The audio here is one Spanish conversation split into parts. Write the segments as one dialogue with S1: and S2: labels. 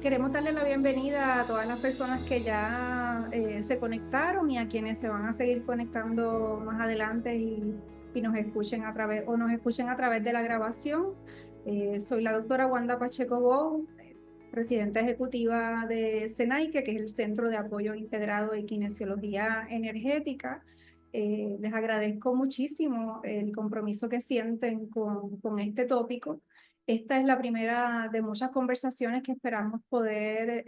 S1: Queremos darle la bienvenida a todas las personas que ya se conectaron y a quienes se van a seguir conectando más adelante y nos escuchen a través de la grabación. Soy la doctora Wanda Pacheco Bou, presidenta ejecutiva de CENAICE, que es el Centro de Apoyo Integrado de Kinesiología Energética. Les agradezco muchísimo el compromiso que sienten con este tópico. Esta es la primera de muchas conversaciones que esperamos poder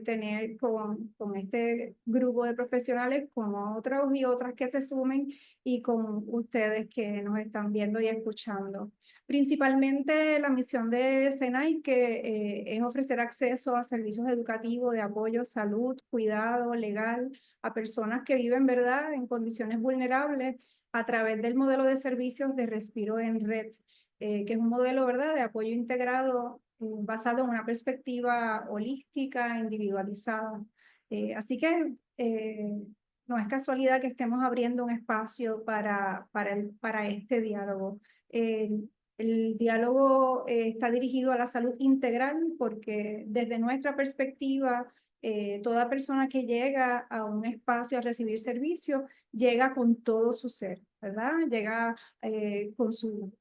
S1: tener con este grupo de profesionales, con otros y otras que se sumen y con ustedes que nos están viendo y escuchando. Principalmente la misión de SENAI, que es ofrecer acceso a servicios educativos de apoyo, salud, cuidado legal a personas que viven, ¿verdad?, en condiciones vulnerables a través del modelo de servicios de Respiro en Red, que es un modelo, ¿verdad?, de apoyo integrado basado en una perspectiva holística, individualizada. Así que no es casualidad que estemos abriendo un espacio para este diálogo. El diálogo está dirigido a la salud integral porque desde nuestra perspectiva, toda persona que llega a un espacio a recibir servicio llega con todo su ser, ¿verdad? Llega con su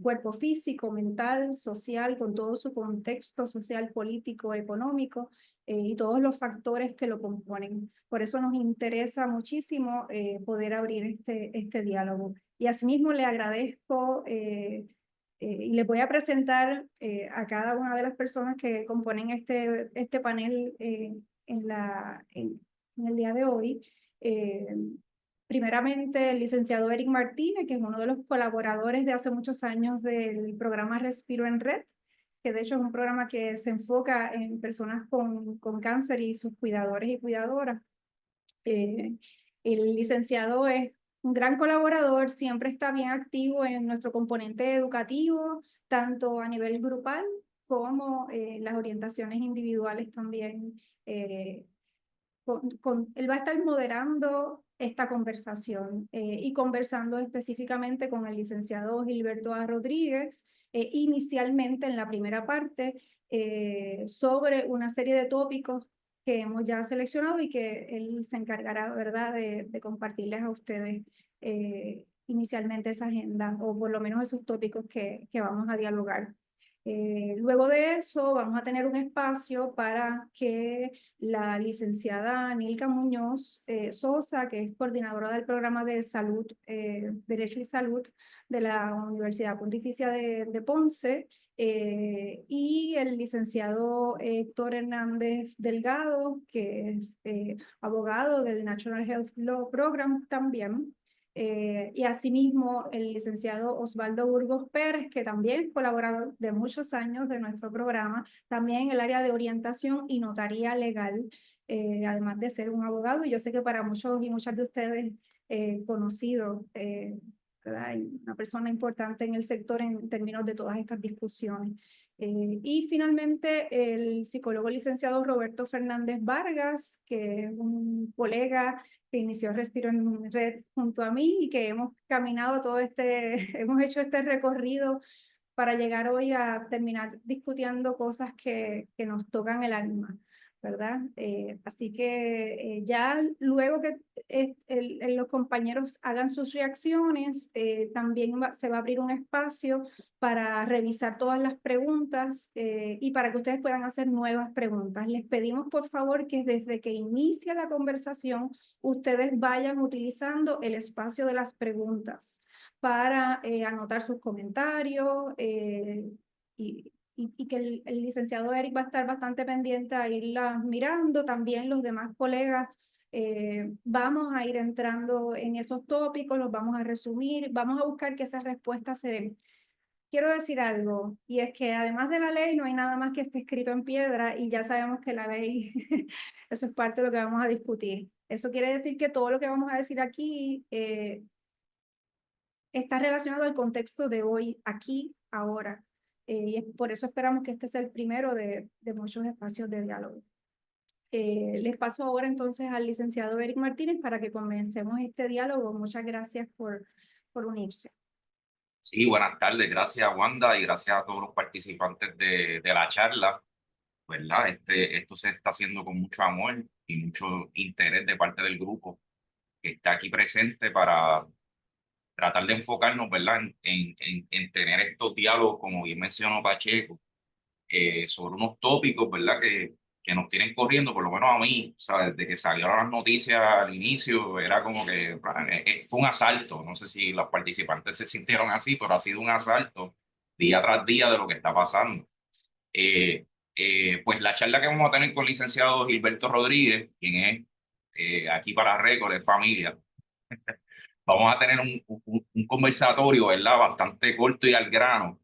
S1: cuerpo físico, mental, social, con todo su contexto social, político, económico y todos los factores que lo componen. Por eso nos interesa muchísimo poder abrir este diálogo. Y asimismo le agradezco y les voy a presentar a cada una de las personas que componen este panel en el día de hoy. Eh, Primeramente, el licenciado Eric Martínez, que es uno de los colaboradores de hace muchos años del programa Respiro en Red, que de hecho es un programa que se enfoca en personas con cáncer y sus cuidadores y cuidadoras. Eh, el licenciado es un gran colaborador, siempre está bien activo en nuestro componente educativo, tanto a nivel grupal como las orientaciones individuales también. Él va a estar moderando esta conversación y conversando específicamente con el licenciado Gilberto A. Rodríguez, inicialmente en la primera parte, sobre una serie de tópicos que hemos ya seleccionado y que él se encargará, ¿verdad?, de compartirles a ustedes inicialmente esa agenda o por lo menos esos tópicos que vamos a dialogar. Luego de eso vamos a tener un espacio para que la licenciada Nilka Muñoz Sosa, que es coordinadora del programa de salud, Derecho y Salud de la Universidad Pontificia de Ponce, y el licenciado Héctor Hernández Delgado, que es abogado del National Health Law Program también. Y asimismo el licenciado Osvaldo Burgos Pérez, que también es colaborador de muchos años de nuestro programa, también en el área de orientación y notaría legal, además de ser un abogado. Y yo sé que para muchos y muchas de ustedes conocido, ¿verdad? Y una persona importante en el sector en términos de todas estas discusiones. Y finalmente el psicólogo licenciado Roberto Fernández Vargas, que es un colega que inició Respiro en Red junto a mí y que hemos caminado hemos hecho este recorrido para llegar hoy a terminar discutiendo cosas que nos tocan el alma, ¿verdad? Así que ya luego que los compañeros hagan sus reacciones, también se va a abrir un espacio para revisar todas las preguntas y para que ustedes puedan hacer nuevas preguntas. Les pedimos por favor que desde que inicia la conversación, ustedes vayan utilizando el espacio de las preguntas para anotar sus comentarios y que el licenciado Eric va a estar bastante pendiente a irlas mirando. También los demás colegas vamos a ir entrando en esos tópicos, los vamos a resumir, vamos a buscar que esas respuestas se den. Quiero decir algo, y es que además de la ley no hay nada más que esté escrito en piedra y ya sabemos que la ley, eso es parte de lo que vamos a discutir. Eso quiere decir que todo lo que vamos a decir aquí está relacionado al contexto de hoy, aquí, ahora. Y por eso esperamos que este sea el primero de muchos espacios de diálogo. Les paso ahora entonces al licenciado Eric Martínez para que comencemos este diálogo. Muchas gracias por unirse.
S2: Sí, buenas tardes. Gracias, Wanda, y gracias a todos los participantes de la charla. ¿verdad? Esto se está haciendo con mucho amor y mucho interés de parte del grupo que está aquí presente para tratar de enfocarnos, ¿verdad? En tener estos diálogos, como bien mencionó Pacheco, sobre unos tópicos, ¿verdad? Que nos tienen corriendo, por lo menos a mí, o sea, desde que salieron las noticias al inicio, era como que fue un asalto. No sé si los participantes se sintieron así, pero ha sido un asalto día tras día de lo que está pasando. Eh, pues la charla que vamos a tener con el licenciado Gilberto Rodríguez, quien es aquí para Récord, de familia, vamos a tener un conversatorio, ¿verdad? Bastante corto y al grano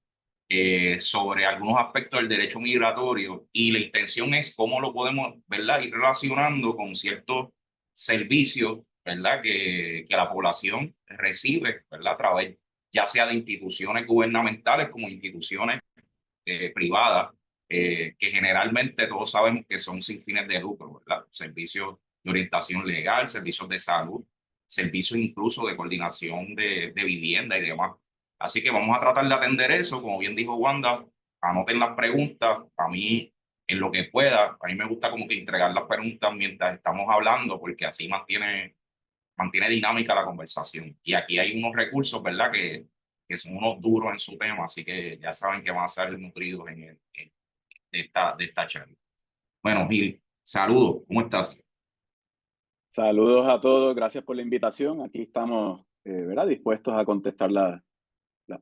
S2: sobre algunos aspectos del derecho migratorio, y la intención es cómo lo podemos, ¿verdad?, ir relacionando con ciertos servicios, ¿verdad?, que la población recibe, ¿verdad?, a través ya sea de instituciones gubernamentales como instituciones privadas, que generalmente todos sabemos que son sin fines de lucro, ¿verdad? Servicios de orientación legal, servicios de salud, servicios incluso de coordinación de vivienda y demás. Así que vamos a tratar de atender eso, como bien dijo Wanda, anoten las preguntas, a mí en lo que pueda, a mí me gusta como que entregar las preguntas mientras estamos hablando, porque así mantiene dinámica la conversación. Y aquí hay unos recursos, ¿verdad?, que son unos duros en su tema, así que ya saben que van a ser nutridos de esta charla. Bueno, Gil, saludos, ¿cómo estás?
S3: Saludos a todos, gracias por la invitación. Aquí estamos, ¿verdad? Dispuestos a contestar las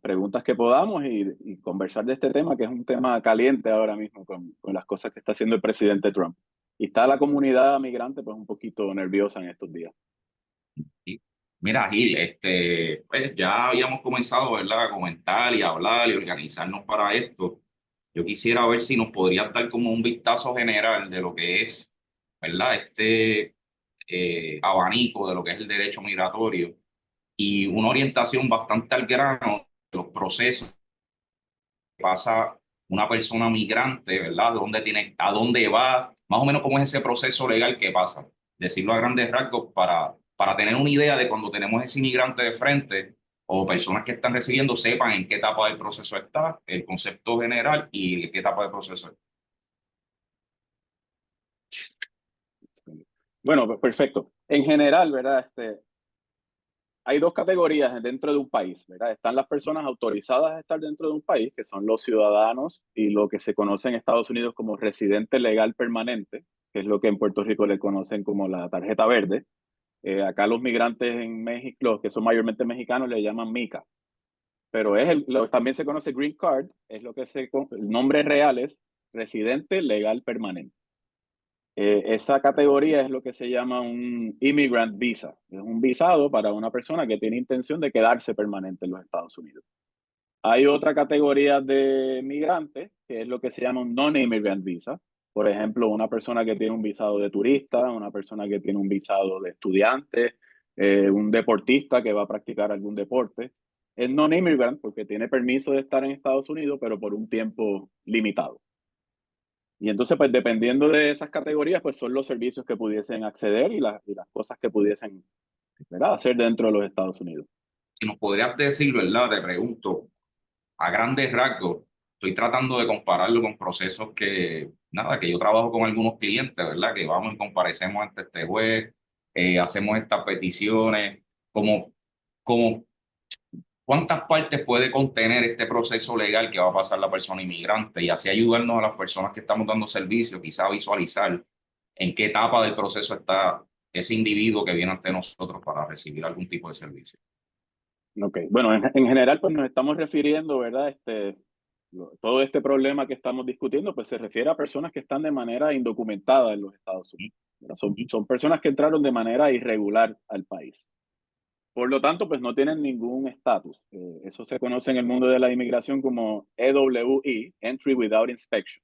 S3: preguntas que podamos y conversar de este tema, que es un tema caliente ahora mismo con las cosas que está haciendo el presidente Trump. Y está la comunidad migrante pues un poquito nerviosa en estos días.
S2: Y, mira, Gil, pues ya habíamos comenzado, ¿verdad?, a comentar y a hablar y organizarnos para esto. Yo quisiera ver si nos podrías dar como un vistazo general de lo que es, ¿verdad?, abanico de lo que es el derecho migratorio y una orientación bastante al grano de los procesos que pasa una persona migrante, ¿verdad? A dónde va, más o menos cómo es ese proceso legal que pasa. Decirlo a grandes rasgos para tener una idea de cuando tenemos ese inmigrante de frente o personas que están recibiendo, sepan en qué etapa del proceso está, el concepto general y en qué etapa del proceso está.
S3: Bueno, pues perfecto. En general, ¿verdad? Hay dos categorías dentro de un país, ¿verdad? Están las personas autorizadas a estar dentro de un país, que son los ciudadanos y lo que se conoce en Estados Unidos como residente legal permanente, que es lo que en Puerto Rico le conocen como la tarjeta verde. Acá los migrantes en México, los que son mayormente mexicanos, le llaman MICA, pero también se conoce Green Card, es lo que el nombre real es residente legal permanente. Esa categoría es lo que se llama un immigrant visa. Es un visado para una persona que tiene intención de quedarse permanente en los Estados Unidos. Hay otra categoría de migrantes, que es lo que se llama un non-immigrant visa. Por ejemplo, una persona que tiene un visado de turista, una persona que tiene un visado de estudiante, un deportista que va a practicar algún deporte. Es non-immigrant porque tiene permiso de estar en Estados Unidos, pero por un tiempo limitado. Y entonces, pues dependiendo de esas categorías, pues son los servicios que pudiesen acceder y las cosas que pudiesen, ¿verdad?, hacer dentro de los Estados Unidos.
S2: Si nos podrías decir, ¿verdad? Te pregunto, a grandes rasgos, estoy tratando de compararlo con procesos que yo trabajo con algunos clientes, ¿verdad? Que vamos y comparecemos ante este juez, hacemos estas peticiones, como, como cuántas partes puede contener este proceso legal que va a pasar la persona inmigrante, y así ayudarnos a las personas que estamos dando servicio, quizá a visualizar en qué etapa del proceso está ese individuo que viene ante nosotros para recibir algún tipo de servicio.
S3: Ok, bueno, en general, pues nos estamos refiriendo, ¿verdad? Todo este problema que estamos discutiendo, pues se refiere a personas que están de manera indocumentada en los Estados Unidos, ¿verdad? Son personas que entraron de manera irregular al país. Por lo tanto, pues no tienen ningún estatus. Eso se conoce en el mundo de la inmigración como EWI, Entry Without Inspection.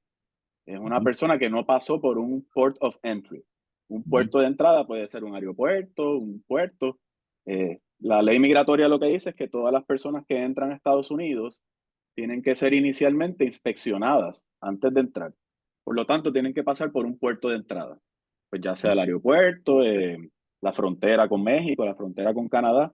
S3: Es una persona que no pasó por un port of entry. Un puerto de entrada puede ser un aeropuerto, un puerto. La ley migratoria lo que dice es que todas las personas que entran a Estados Unidos tienen que ser inicialmente inspeccionadas antes de entrar. Por lo tanto, tienen que pasar por un puerto de entrada, pues ya sea el aeropuerto, la frontera con México, la frontera con Canadá,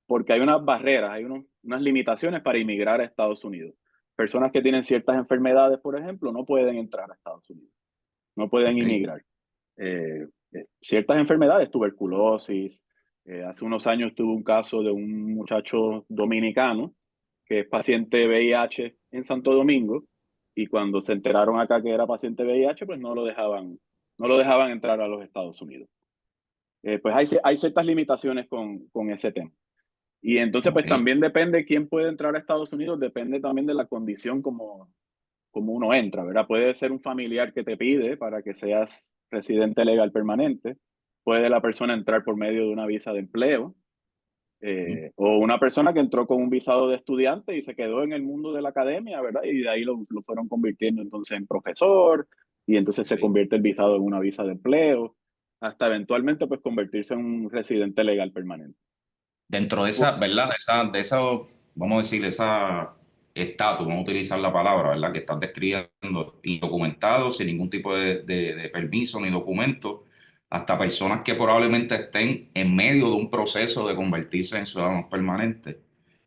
S3: porque hay unas barreras, unas limitaciones para inmigrar a Estados Unidos. Personas que tienen ciertas enfermedades, por ejemplo, no pueden entrar a Estados Unidos. no pueden
S2: Ok.
S3: inmigrar. Ciertas enfermedades, tuberculosis. Hace unos años tuve un caso de un muchacho dominicano que es paciente VIH en Santo Domingo, y cuando se enteraron acá que era paciente VIH, pues no lo dejaban entrar a los Estados Unidos. Pues hay ciertas limitaciones con ese tema. Y entonces, pues
S2: Ok.
S3: también depende quién puede entrar a Estados Unidos, depende también de la condición como uno entra, ¿verdad? Puede ser un familiar que te pide para que seas residente legal permanente, puede la persona entrar por medio de una visa de empleo, o una persona que entró con un visado de estudiante y se quedó en el mundo de la academia, ¿verdad? Y de ahí lo fueron convirtiendo entonces en profesor, y entonces se
S2: Ok.
S3: convierte el visado en una visa de empleo, hasta eventualmente pues convertirse en un residente legal permanente.
S2: Dentro de esa, ¿verdad? De esa, vamos a decir, esa estatus, vamos a utilizar la palabra, ¿verdad? Que estás describiendo, indocumentado, sin ningún tipo de permiso ni documento, hasta personas que probablemente estén en medio de un proceso de convertirse en ciudadanos permanentes.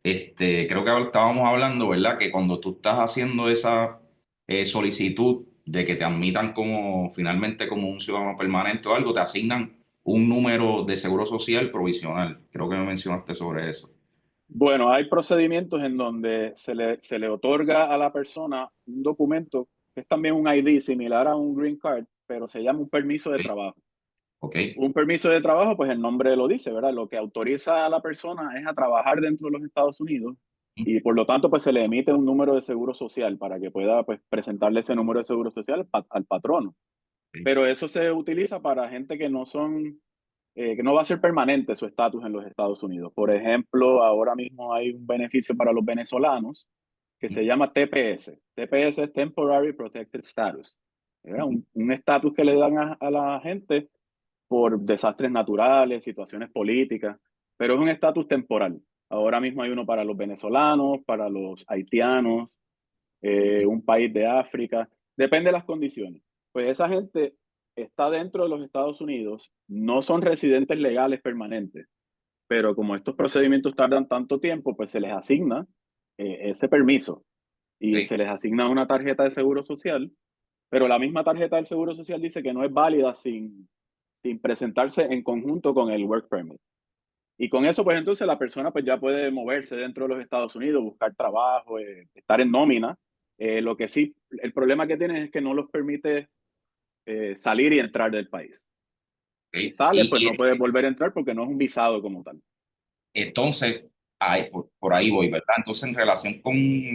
S2: Creo que ahora estábamos hablando, ¿verdad? Que cuando tú estás haciendo esa solicitud de que te admitan como finalmente como un ciudadano permanente o algo, te asignan un número de seguro social provisional. Creo que me mencionaste sobre eso.
S3: Bueno, hay procedimientos en donde se le otorga a la persona un documento que es también un ID similar a un green card, pero se llama un permiso de
S2: Ok,
S3: trabajo.
S2: ok,
S3: Un permiso de trabajo, pues el nombre lo dice, ¿verdad? Lo que autoriza a la persona es a trabajar dentro de los Estados Unidos, y por lo tanto, pues se le emite un número de seguro social para que pueda, pues, presentarle ese número de seguro social al patrono.
S2: ok,
S3: Pero eso se utiliza para gente que no va a ser permanente su estatus en los Estados Unidos. Por ejemplo, ahora mismo hay un beneficio para los venezolanos que se llama TPS. TPS es Temporary Protected Status. ¿Verdad? Un estatus que le dan a la gente por desastres naturales, situaciones políticas, pero es un estatus temporal. Ahora mismo hay uno para los venezolanos, para los haitianos, un país de África, depende de las condiciones. Pues esa gente está dentro de los Estados Unidos, no son residentes legales permanentes, pero como estos procedimientos tardan tanto tiempo, pues se les asigna ese permiso, y
S2: ok.
S3: se les asigna una tarjeta de seguro social, pero la misma tarjeta del seguro social dice que no es válida sin presentarse en conjunto con el work permit. Y con eso, pues entonces la persona pues ya puede moverse dentro de los Estados Unidos, buscar trabajo, estar en nómina. Lo que sí, el problema que tienen es que no los permite salir y entrar del país.
S2: Ok.
S3: Si sale, pues
S2: Y
S3: no puede volver a entrar porque no es un visado como tal.
S2: entonces, ahí, por ahí voy, ¿verdad? Entonces, en relación con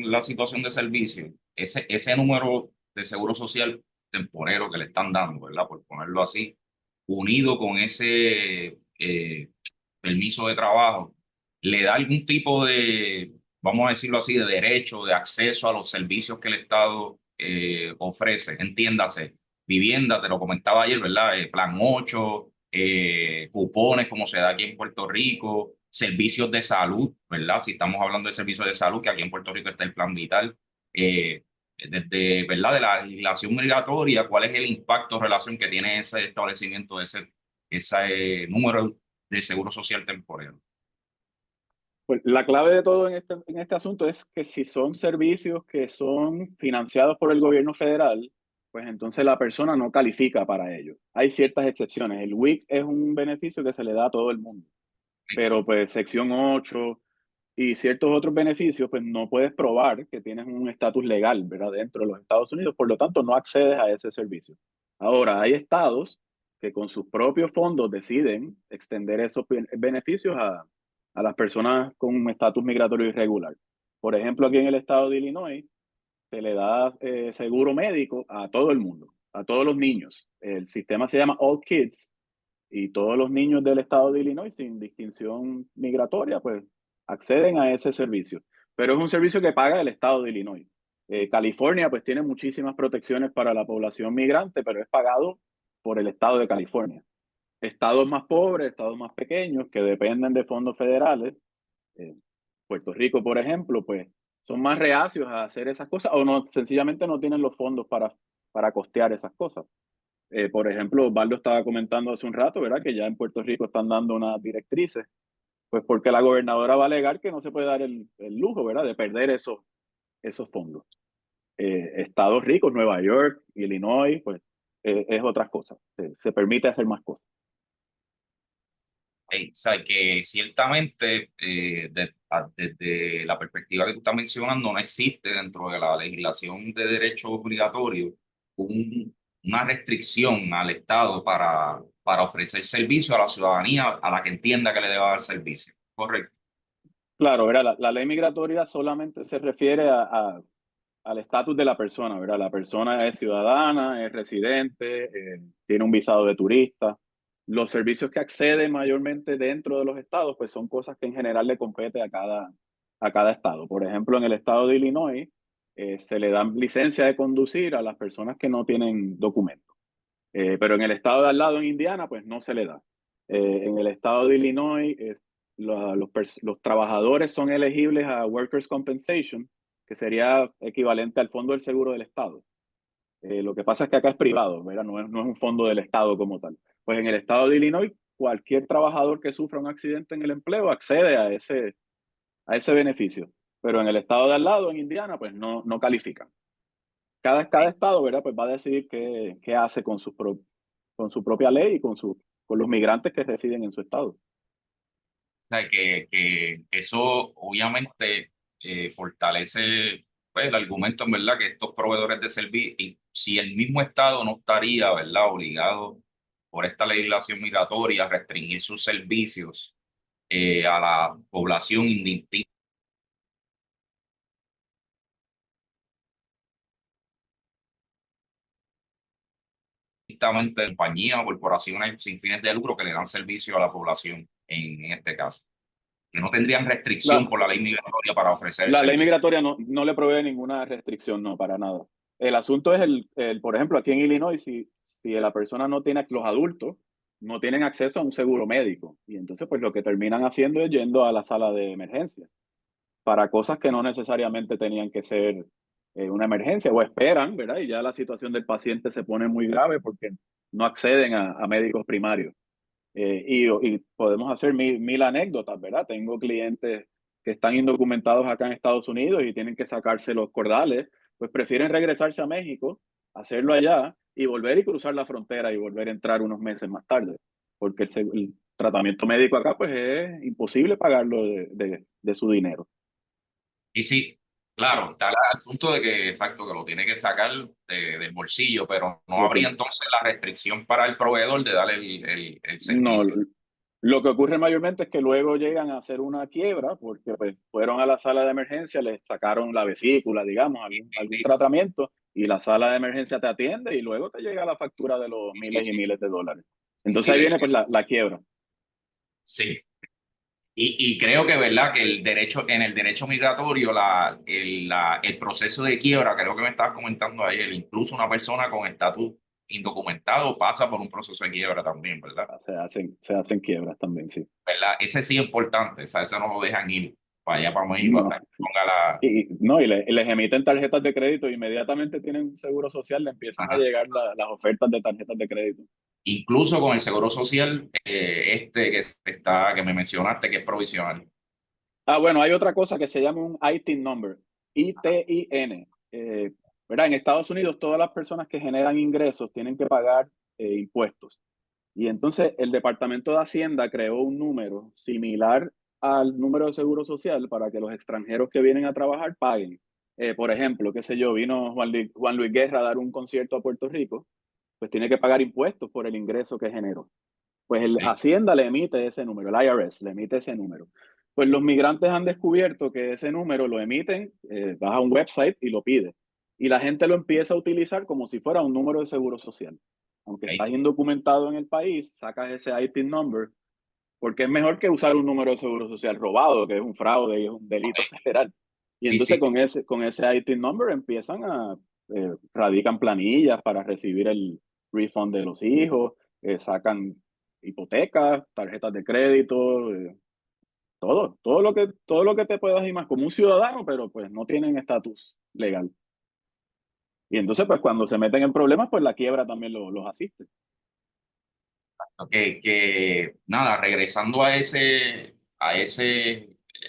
S2: la situación de servicio, ese número de seguro social temporero que le están dando, ¿verdad? Por ponerlo así, unido con ese permiso de trabajo, le da algún tipo de, vamos a decirlo así, de derecho, de acceso a los servicios que el Estado ofrece. Entiéndase, vivienda, te lo comentaba ayer, ¿verdad? Plan 8, cupones como se da aquí en Puerto Rico, servicios de salud, ¿verdad? Si estamos hablando de servicios de salud, que aquí en Puerto Rico está el Plan Vital. Desde, ¿verdad? De la legislación migratoria, ¿cuál es el impacto o relación que tiene ese establecimiento de ese número de seguro social temporero?
S3: Pues la clave de todo en este asunto es que si son servicios que son financiados por el gobierno federal, pues entonces la persona no califica para ello. Hay ciertas excepciones. El WIC es un beneficio que se le da a todo el mundo, pero pues sección 8 y ciertos otros beneficios, pues no puedes probar que tienes un estatus legal, ¿verdad? Dentro de los Estados Unidos, por lo tanto no accedes a ese servicio. Ahora, hay estados que con sus propios fondos deciden extender esos beneficios a las personas con un estatus migratorio irregular. Por ejemplo, aquí en el estado de Illinois se le da seguro médico a todo el mundo, a todos los niños. El sistema se llama All Kids, y todos los niños del estado de Illinois, sin distinción migratoria, pues acceden a ese servicio. Pero es un servicio que paga el estado de Illinois. California, pues tiene muchísimas protecciones para la población migrante, pero es pagado por el estado de California. Estados más pobres, estados más pequeños, que dependen de fondos federales, eh, Puerto Rico, por ejemplo, pues son más reacios a hacer esas cosas, o no, sencillamente no tienen los fondos para costear esas cosas. Por ejemplo, Osvaldo estaba comentando hace un rato, ¿verdad? Que ya en Puerto Rico están dando unas directrices, pues porque la gobernadora va a alegar que no se puede dar el lujo, ¿verdad? De perder esos fondos. Estados ricos, Nueva York, Illinois, pues es otras cosas. Se permite hacer más cosas.
S2: O sea, que ciertamente desde la perspectiva que tú estás mencionando, no existe dentro de la legislación de derecho obligatorio una restricción al Estado para ofrecer servicio a la ciudadanía a la que entienda que le deba dar servicio. Correcto.
S3: Claro, ¿verdad? La ley migratoria solamente se refiere al estatus de la persona, ¿verdad? La persona es ciudadana, es residente, tiene un visado de turista. Los servicios que accede mayormente dentro de los estados, pues son cosas que en general le compete a cada estado. Por ejemplo, en el estado de Illinois, se le dan licencia de conducir a las personas que no tienen documentos. Pero en el estado de al lado, en Indiana, pues no se le da. En el estado de Illinois, los trabajadores son elegibles a Workers' Compensation, que sería equivalente al fondo del seguro del estado. Lo que pasa es que acá es privado, ¿verdad? No es un fondo del estado como tal. Pues en el estado de Illinois, cualquier trabajador que sufra un accidente en el empleo accede a ese beneficio. Pero en el estado de al lado, en Indiana, pues no califican. Cada estado, ¿verdad? Pues va a decidir qué hace con su propia ley y con los migrantes que residen en su estado.
S2: O sea, que eso obviamente fortalece pues, el argumento en verdad que estos proveedores de servicios, y si el mismo Estado no estaría, ¿verdad?, obligado por esta legislación migratoria a restringir sus servicios a la población indistintamente compañías o corporaciones sin fines de lucro que le dan servicio a la población en este caso, que no tendrían restricción
S3: La,
S2: por la ley migratoria para ofrecer el
S3: la ley
S2: servicio.
S3: migratoria no le provee ninguna restricción, no, para nada. El asunto es por ejemplo, aquí en Illinois, si la persona no tiene, los adultos no tienen acceso a un seguro médico. Y entonces, pues lo que terminan haciendo es yendo a la sala de emergencia para cosas que no necesariamente tenían que ser una emergencia o esperan, ¿verdad? Y ya la situación del paciente se pone muy grave porque no acceden a médicos primarios. Y podemos hacer mil anécdotas, ¿verdad? Tengo clientes que están indocumentados acá en Estados Unidos y tienen que sacarse los cordales, pues prefieren regresarse a México, hacerlo allá y volver y cruzar la frontera y volver a entrar unos meses más tarde, porque el tratamiento médico acá pues es imposible pagarlo de su dinero.
S2: Y sí, claro, está el asunto de que, exacto, que lo tiene que sacar del bolsillo, pero no habría
S3: Correcto.
S2: entonces la restricción para el proveedor de darle el
S3: No,
S2: servicio.
S3: lo que ocurre mayormente es que luego llegan a hacer una quiebra porque pues, fueron a la sala de emergencia, les sacaron la vesícula, digamos, algún tratamiento, y la sala de emergencia te atiende y luego te llega la factura de los
S2: Sí, sí,
S3: miles y
S2: sí,
S3: miles de dólares.
S2: sí,
S3: Entonces
S2: sí,
S3: ahí viene pues la quiebra.
S2: sí. Y creo que, ¿verdad? Que en el derecho migratorio, el proceso de quiebra, creo que me estabas comentando ayer, incluso una persona con estatus indocumentado pasa por un proceso de quiebra también, ¿verdad?
S3: Se hacen quiebras también, sí.
S2: ¿Verdad? Ese sí es importante, o sea, ese no lo dejan ir para allá, para México,
S3: No.
S2: hasta que ponga la...
S3: Y les emiten tarjetas de crédito, inmediatamente tienen un seguro social, le empiezan a
S2: Ajá.
S3: llegar las ofertas de tarjetas de crédito.
S2: Incluso con el seguro social, que me mencionaste, que es provisional.
S3: Bueno, hay otra cosa que se llama un ITIN number, ITIN. ¿Verdad? En Estados Unidos, todas las personas que generan ingresos tienen que pagar impuestos. Y entonces el Departamento de Hacienda creó un número similar al número de seguro social para que los extranjeros que vienen a trabajar paguen. Por ejemplo, qué sé yo, vino Juan Luis Guerra a dar un concierto a Puerto Rico, pues tiene que pagar impuestos por el ingreso que generó. Pues el
S2: ¿Sí?
S3: Hacienda le emite ese número, el IRS le emite ese número. Pues los migrantes han descubierto que ese número lo emiten, vas a un website y lo pide. Y la gente lo empieza a utilizar como si fuera un número de seguro social. Aunque
S2: ¿Sí?
S3: estás indocumentado en el país, sacas ese ITIN number, porque es mejor que usar un número de seguro social robado, que es un fraude y es un
S2: Ok.
S3: delito federal. Y
S2: Sí,
S3: entonces
S2: sí.
S3: con ese ITIN number empiezan radican planillas para recibir el refund de los hijos, sacan hipotecas, tarjetas de crédito, todo lo que te puedas imaginar, como un ciudadano, pero pues no tienen estatus legal. Y entonces, pues cuando se meten en problemas, pues la quiebra también los asiste.
S2: Nada, regresando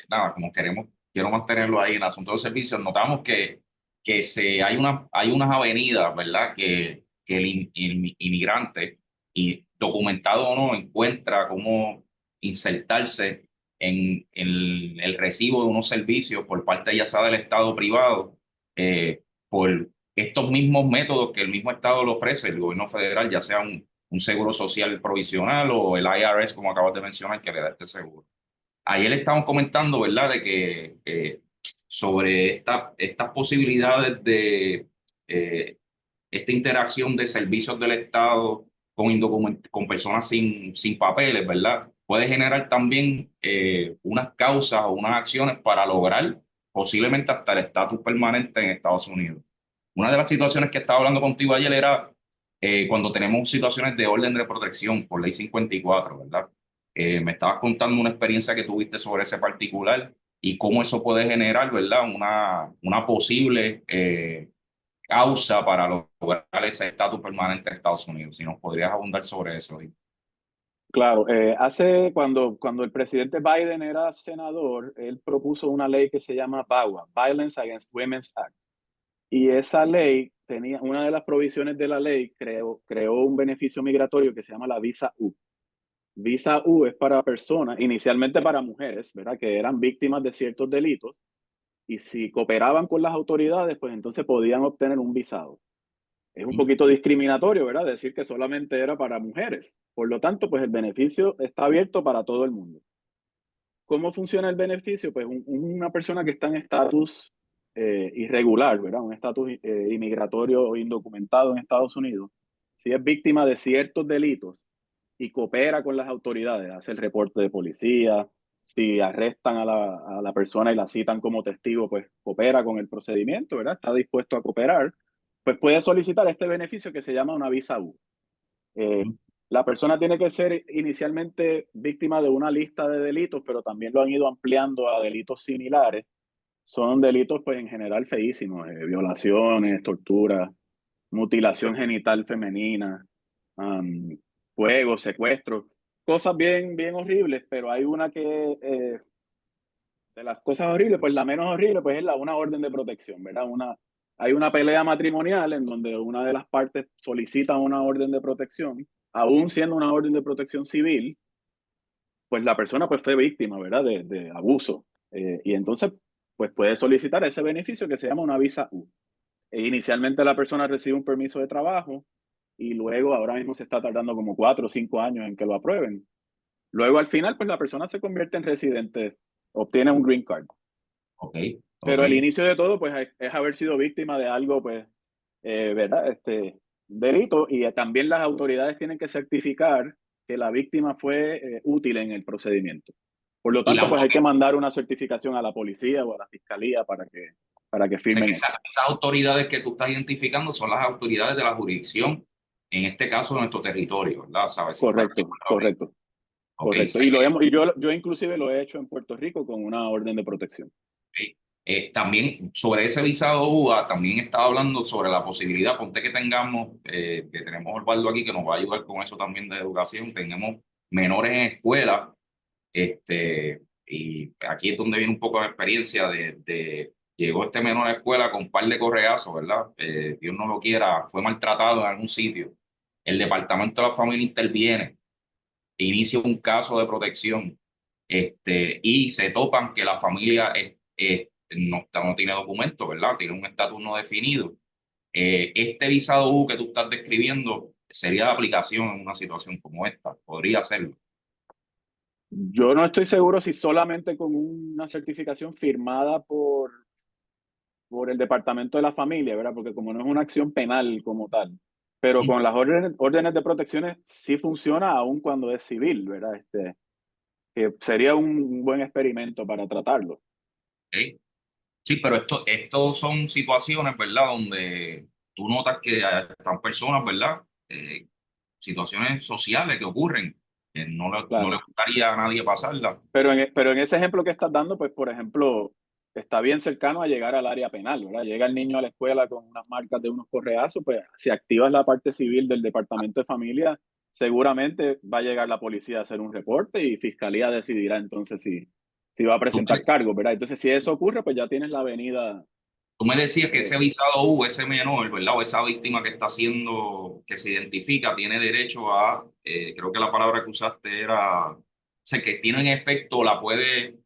S2: nada, como quiero mantenerlo ahí en el asunto de los servicios, notamos que hay unas avenidas, ¿verdad? que el inmigrante, y documentado o no, encuentra cómo insertarse en el recibo de unos servicios por parte ya sea del Estado o privado, por estos mismos métodos que el mismo Estado le ofrece, el gobierno federal, ya sea un seguro social provisional o el IRS, como acabas de mencionar, que le da este seguro. Ayer estamos comentando, ¿verdad?, de que sobre estas posibilidades de esta interacción de servicios del Estado con personas sin papeles, ¿verdad? Puede generar también unas causas o unas acciones para lograr posiblemente hasta el estatus permanente en Estados Unidos. Una de las situaciones que estaba hablando contigo ayer era cuando tenemos situaciones de orden de protección por ley 54, ¿verdad? Me estabas contando una experiencia que tuviste sobre ese particular y cómo eso puede generar, ¿verdad? Una posible causa para lograr ese estatus permanente en Estados Unidos. Si nos podrías abundar sobre eso.
S3: Claro, cuando el presidente Biden era senador, él propuso una ley que se llama VAWA, Violence Against Women's Act. Y esa ley tenía, una de las provisiones de la ley creó un beneficio migratorio que se llama la visa U. Visa U es para personas, inicialmente para mujeres, ¿verdad?, que eran víctimas de ciertos delitos y si cooperaban con las autoridades, pues entonces podían obtener un visado. Es un poquito discriminatorio, ¿verdad?, decir que solamente era para mujeres. Por lo tanto, pues el beneficio está abierto para todo el mundo. ¿Cómo funciona el beneficio? Pues una persona que está en estatus irregular, ¿verdad?, un estatus inmigratorio o indocumentado en Estados Unidos, si es víctima de ciertos delitos y coopera con las autoridades, hace el reporte de policía, si arrestan a la persona y la citan como testigo, pues coopera con el procedimiento, ¿verdad? Está dispuesto a cooperar, pues puede solicitar este beneficio que se llama una visa U. La persona tiene que ser inicialmente víctima de una lista de delitos, pero también lo han ido ampliando a delitos similares. Son delitos, pues en general feísimos, violaciones, tortura, mutilación genital femenina, fuego, secuestro, cosas bien, bien horribles, pero hay una que, de las cosas horribles, pues la menos horrible, pues es una orden de protección, ¿verdad? Hay una pelea matrimonial en donde una de las partes solicita una orden de protección, aún siendo una orden de protección civil, pues la persona pues fue víctima, ¿verdad?, de abuso. Y entonces, pues puede solicitar ese beneficio que se llama una visa U. Inicialmente la persona recibe un permiso de trabajo y luego ahora mismo se está tardando como 4 o 5 años en que lo aprueben. Luego al final, pues la persona se convierte en residente, obtiene un green card.
S2: Ok,
S3: Pero
S2: ok.
S3: el inicio de todo, pues es haber sido víctima de algo, pues, ¿verdad? Delito, y también las autoridades tienen que certificar que la víctima fue útil en el procedimiento. Por lo
S2: Y la
S3: tanto, pues hay que mandar una certificación a la policía o a la fiscalía para que
S2: sé que
S3: firmen eso.
S2: esas autoridades que tú estás identificando son las autoridades de la jurisdicción, en este caso de nuestro territorio, ¿verdad? ¿Sabes? Si fuera aquí en
S3: Correcto,
S2: Puerto Rico.
S3: correcto.
S2: Ok,
S3: Correcto.
S2: sé que
S3: Y yo inclusive lo he hecho en Puerto Rico con una orden de protección.
S2: también sobre ese visado UBA, también estaba hablando sobre la posibilidad, ponte que tengamos, que tenemos Osvaldo aquí que nos va a ayudar con eso también de educación, tenemos menores en escuela, y aquí es donde viene un poco la experiencia llegó este menor a la escuela con un par de correazos, ¿verdad? Dios no lo quiera, fue maltratado en algún sitio. El departamento de la familia interviene, inicia un caso de protección, y se topan que la familia no tiene documentos, ¿verdad? Tiene un estatus no definido. Este visado U que tú estás describiendo sería de aplicación en una situación como esta, podría hacerlo.
S3: Yo no estoy seguro si solamente con una certificación firmada por el Departamento de la Familia, ¿verdad? Porque como no es una acción penal como tal, pero con las órdenes de protecciones sí funciona aún cuando es civil, ¿verdad? Que sería un buen experimento para tratarlo.
S2: ¿Ok? Sí, pero esto son situaciones, ¿verdad? Donde tú notas que están personas, ¿verdad? Situaciones sociales que ocurren, que no le
S3: Claro.
S2: gustaría a nadie pasarla.
S3: Pero en ese ejemplo que estás dando, pues, por ejemplo, está bien cercano a llegar al área penal, ¿verdad? Llega el niño a la escuela con unas marcas de unos correazos, pues si activas la parte civil del Departamento de Familia, seguramente va a llegar la policía a hacer un reporte y Fiscalía decidirá entonces si va a
S2: ¿Tú
S3: presentar
S2: crees,
S3: cargos, ¿verdad? Entonces, si eso ocurre, pues ya tienes la avenida
S2: Tú me decías que ese
S3: Eh,
S2: visado U, ese menor, ¿verdad? O esa víctima que está siendo, que se identifica, tiene derecho a, creo que la palabra que usaste era, o sea, que tiene en efecto, la puede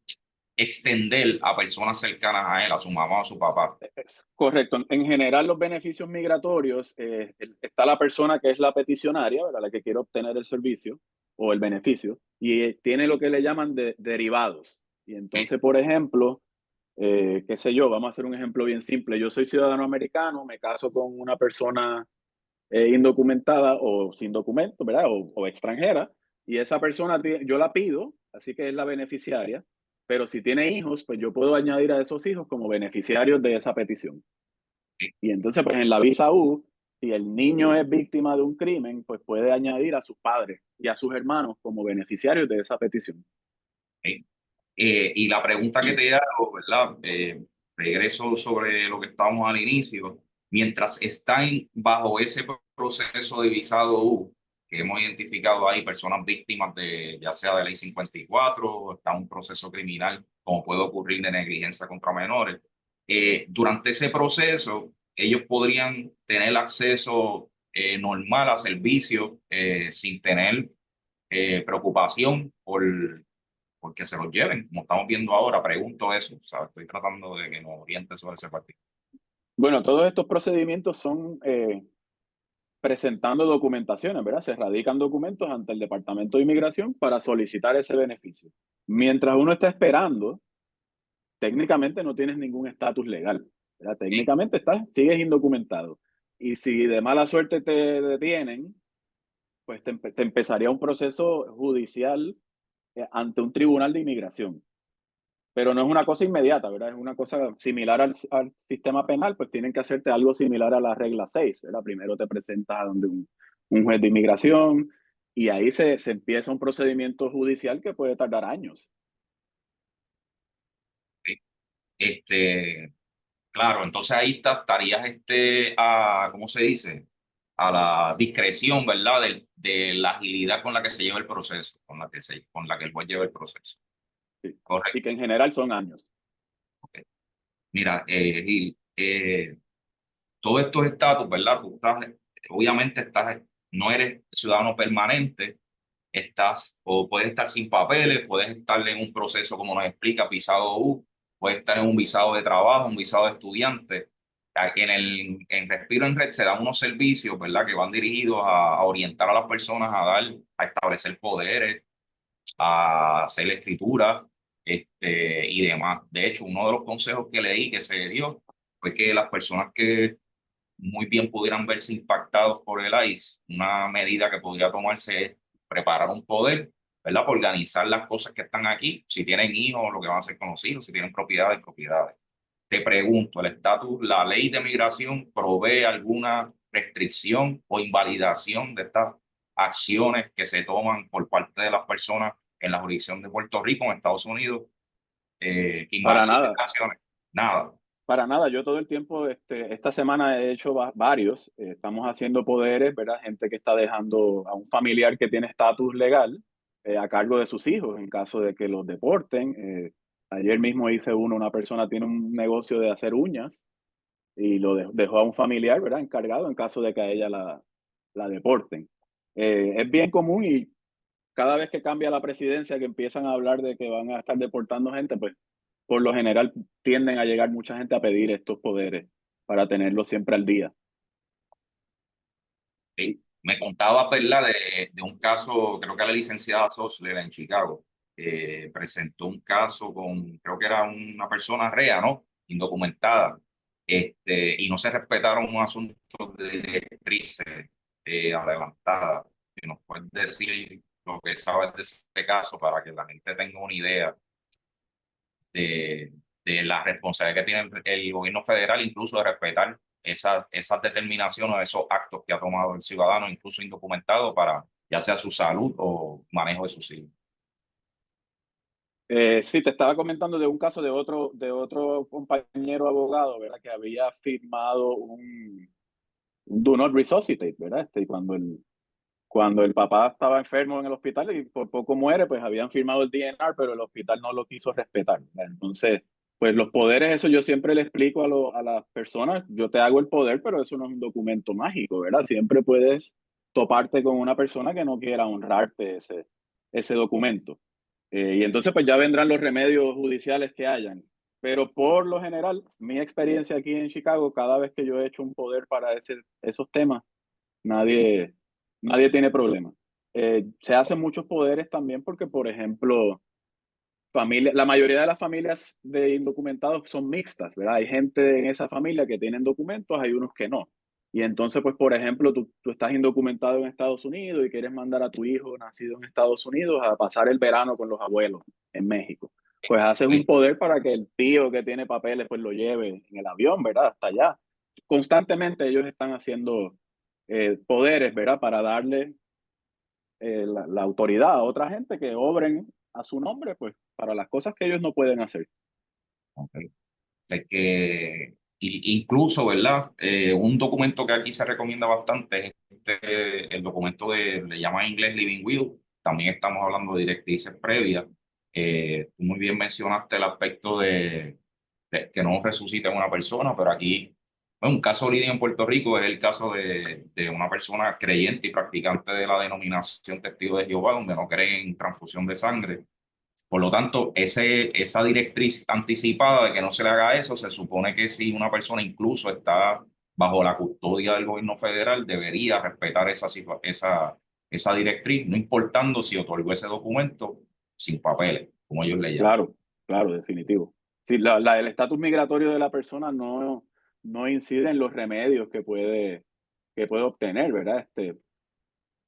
S2: extender a personas cercanas a él, a su mamá o a su papá.
S3: Es correcto. En general, los beneficios migratorios, está la persona que es la peticionaria, ¿verdad? La que quiere obtener el servicio o el beneficio, y tiene lo que le llaman derivados. Y
S2: Sí,
S3: entonces, por ejemplo, qué sé yo, vamos a hacer un ejemplo bien simple. Yo soy ciudadano americano, me caso con una persona indocumentada o sin documento, ¿verdad? O extranjera, y esa persona yo la pido, así que es la beneficiaria, pero si tiene hijos, pues yo puedo añadir a esos hijos como beneficiarios de esa petición.
S2: sí,
S3: Y entonces, pues en la visa U, si el niño es víctima de un crimen, pues puede añadir a sus padres y a sus hermanos como beneficiarios de esa petición.
S2: sí. Y la pregunta que te hago, ¿verdad? Regreso sobre lo que estábamos al inicio. Mientras están bajo ese proceso de visado U, que hemos identificado ahí personas víctimas de, ya sea de ley 54, o está un proceso criminal, como puede ocurrir de negligencia contra menores. Durante ese proceso, ellos podrían tener acceso normal a servicios sin tener preocupación porque se los lleven, como estamos viendo ahora. Pregunto eso, ¿sabes? Estoy tratando de que nos oriente sobre ese partido.
S3: Bueno, todos estos procedimientos son presentando documentaciones, ¿verdad? Se radican documentos ante el Departamento de Inmigración para solicitar ese beneficio. Mientras uno está esperando, técnicamente no tienes ningún estatus legal, ¿verdad?
S2: Sí,
S3: Técnicamente sigues indocumentado. Y si de mala suerte te detienen, pues te empezaría un proceso judicial ante un tribunal de inmigración. Pero no es una cosa inmediata, ¿verdad? Es una cosa similar al sistema penal, pues tienen que hacerte algo similar a la regla 6, ¿verdad? Primero te presentas ante un juez de inmigración y ahí se empieza un procedimiento judicial que puede tardar años.
S2: sí. Claro, entonces ahí estarías, ¿cómo se dice? A la discreción, ¿verdad? De la agilidad con la que se lleva el proceso, con la que el juez lleva el proceso.
S3: Sí. Y
S2: Correcto.
S3: que en general son años.
S2: Ok. Mira, Gil, todos estos estatus, ¿verdad? Tú estás, obviamente no eres ciudadano permanente, estás o puedes estar sin papeles, puedes estar en un proceso como nos explica visado U, puedes estar en un visado de trabajo, un visado de estudiante. En Respiro en Red se dan unos servicios, ¿verdad? Que van dirigidos a orientar a las personas a establecer poderes, a hacer escritura, y demás. De hecho, uno de los consejos que leí que se dio fue que las personas que muy bien pudieran verse impactados por el ICE, una medida que podría tomarse es preparar un poder, ¿verdad? Para organizar las cosas que están aquí, si tienen hijos, lo que van a ser conocidos, si tienen propiedades, propiedades. Te pregunto, ¿el estatus, la ley de migración provee alguna restricción o invalidación de estas acciones que se toman por parte de las personas en la jurisdicción de Puerto Rico, en Estados Unidos, que
S3: Para
S2: invaliden
S3: nada.
S2: acciones? Nada.
S3: Para nada, yo todo el tiempo, esta semana he hecho varios, estamos haciendo poderes, ¿verdad? Gente que está dejando a un familiar que tiene estatus legal a cargo de sus hijos en caso de que los deporten. Ayer mismo hice uno, una persona tiene un negocio de hacer uñas y lo dejó a un familiar, ¿verdad? Encargado en caso de que a ella la deporten. Es bien común y cada vez que cambia la presidencia, que empiezan a hablar de que van a estar deportando gente, pues por lo general tienden a llegar mucha gente a pedir estos poderes para tenerlos siempre al día.
S2: Sí.
S3: Y,
S2: Me contaba, ¿verdad? De un caso, creo que la licenciada Sosler en Chicago presentó un caso con, creo que era una persona rea, ¿no? Indocumentada, y no se respetaron un asunto de directrices adelantadas. Si nos puedes decir lo que sabes de este caso para que la gente tenga una idea de, de la responsabilidad que tiene el gobierno federal, incluso de respetar esas determinaciones, esos actos que ha tomado el ciudadano, incluso indocumentado, para ya sea su salud o manejo de sus hijos.
S3: sí, te estaba comentando de un caso de otro compañero abogado, ¿verdad? Que había firmado un Do Not Resuscitate, ¿verdad? Cuando el papá estaba enfermo en el hospital y por poco muere, pues habían firmado el DNR, pero el hospital no lo quiso respetar, ¿verdad? Entonces, Pues los poderes, eso yo siempre le explico a las personas, yo te hago el poder, pero eso no es un documento mágico, ¿verdad? Siempre puedes toparte con una persona que no quiera honrarte ese documento. Y entonces pues ya vendrán los remedios judiciales que hayan. Pero por lo general, mi experiencia aquí en Chicago, cada vez que yo he hecho un poder para esos temas, nadie, nadie tiene problema. Se hacen muchos poderes también porque, por ejemplo, la mayoría de las familias de indocumentados son mixtas, ¿verdad? Hay gente en esa familia que tienen documentos, hay unos que no. Y entonces, pues, por ejemplo, tú estás indocumentado en Estados Unidos y quieres mandar a tu hijo nacido en Estados Unidos a pasar el verano con los abuelos en México. Pues haces un poder para que el tío que tiene papeles, pues lo lleve en el avión, ¿verdad? Hasta allá. Constantemente ellos están haciendo poderes, ¿verdad? Para darle la autoridad a otra gente que obren a su nombre, pues para las cosas que ellos no pueden hacer.
S2: Ok. De que incluso, ¿verdad? Un documento que aquí se recomienda bastante es el documento le llaman en inglés Living Will. También estamos hablando de directrices previas. Tú muy bien mencionaste el aspecto de que no resuciten una persona, pero aquí, bueno, un caso líder en Puerto Rico es el caso de una persona creyente y practicante de la denominación Testigo de Jehová, donde no creen en transfusión de sangre. Por lo tanto, esa directriz anticipada de que no se le haga eso, se supone que si una persona incluso está bajo la custodia del gobierno federal, debería respetar esa directriz, no importando si otorgó ese documento sin papeles, como ellos le llaman.
S3: Claro, claro, definitivo. Sí, el estatus migratorio de la persona no incide en los remedios que puede obtener, ¿verdad? Te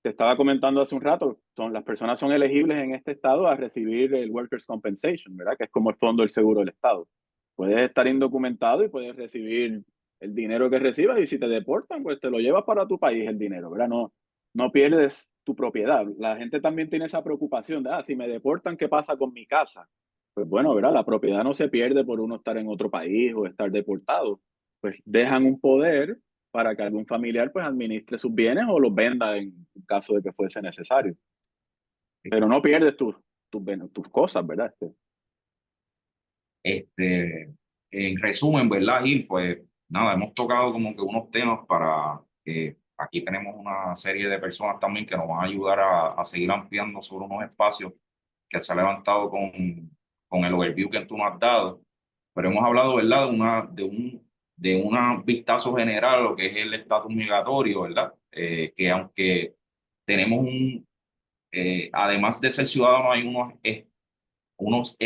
S3: estaba comentando hace un rato, las personas son elegibles en este estado a recibir el Workers' Compensation, ¿verdad? Que es como el fondo del seguro del estado. Puedes estar indocumentado y puedes recibir el dinero que recibas y si te deportan, pues te lo llevas para tu país el dinero, ¿verdad? No pierdes tu propiedad. La gente también tiene esa preocupación de, si me deportan, ¿qué pasa con mi casa? Pues bueno, ¿verdad? La propiedad no se pierde por uno estar en otro país o estar deportado. Pues dejan un poder para que algún familiar pues administre sus bienes o los venda en caso de que fuese necesario. Pero no pierdes tus cosas, ¿verdad?
S2: En resumen, ¿verdad, Gil? Pues nada, hemos tocado como que unos temas para que aquí tenemos una serie de personas también que nos van a ayudar a seguir ampliando sobre unos espacios que se ha levantado con el overview que tú nos has dado. Pero hemos hablado, ¿verdad? De un vistazo general a lo que es el estatus migratorio, ¿verdad? Que aunque tenemos además de ser ciudadano, hay unos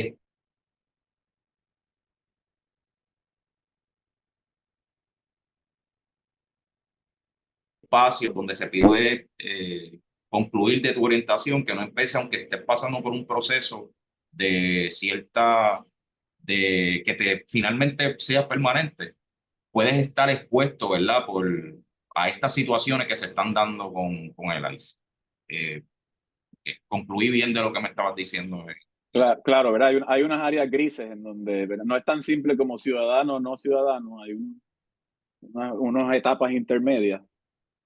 S2: espacios donde se pide concluir de tu orientación, que no empiece, aunque estés pasando por un proceso de que finalmente sea permanente, puedes estar expuesto, ¿verdad? A estas situaciones que se están dando con el ICE. Eh, concluí bien de lo que me estabas diciendo.
S3: Claro, claro, ¿verdad? Hay unas áreas grises en donde, ¿verdad? No es tan simple como ciudadano o no ciudadano, hay unas etapas intermedias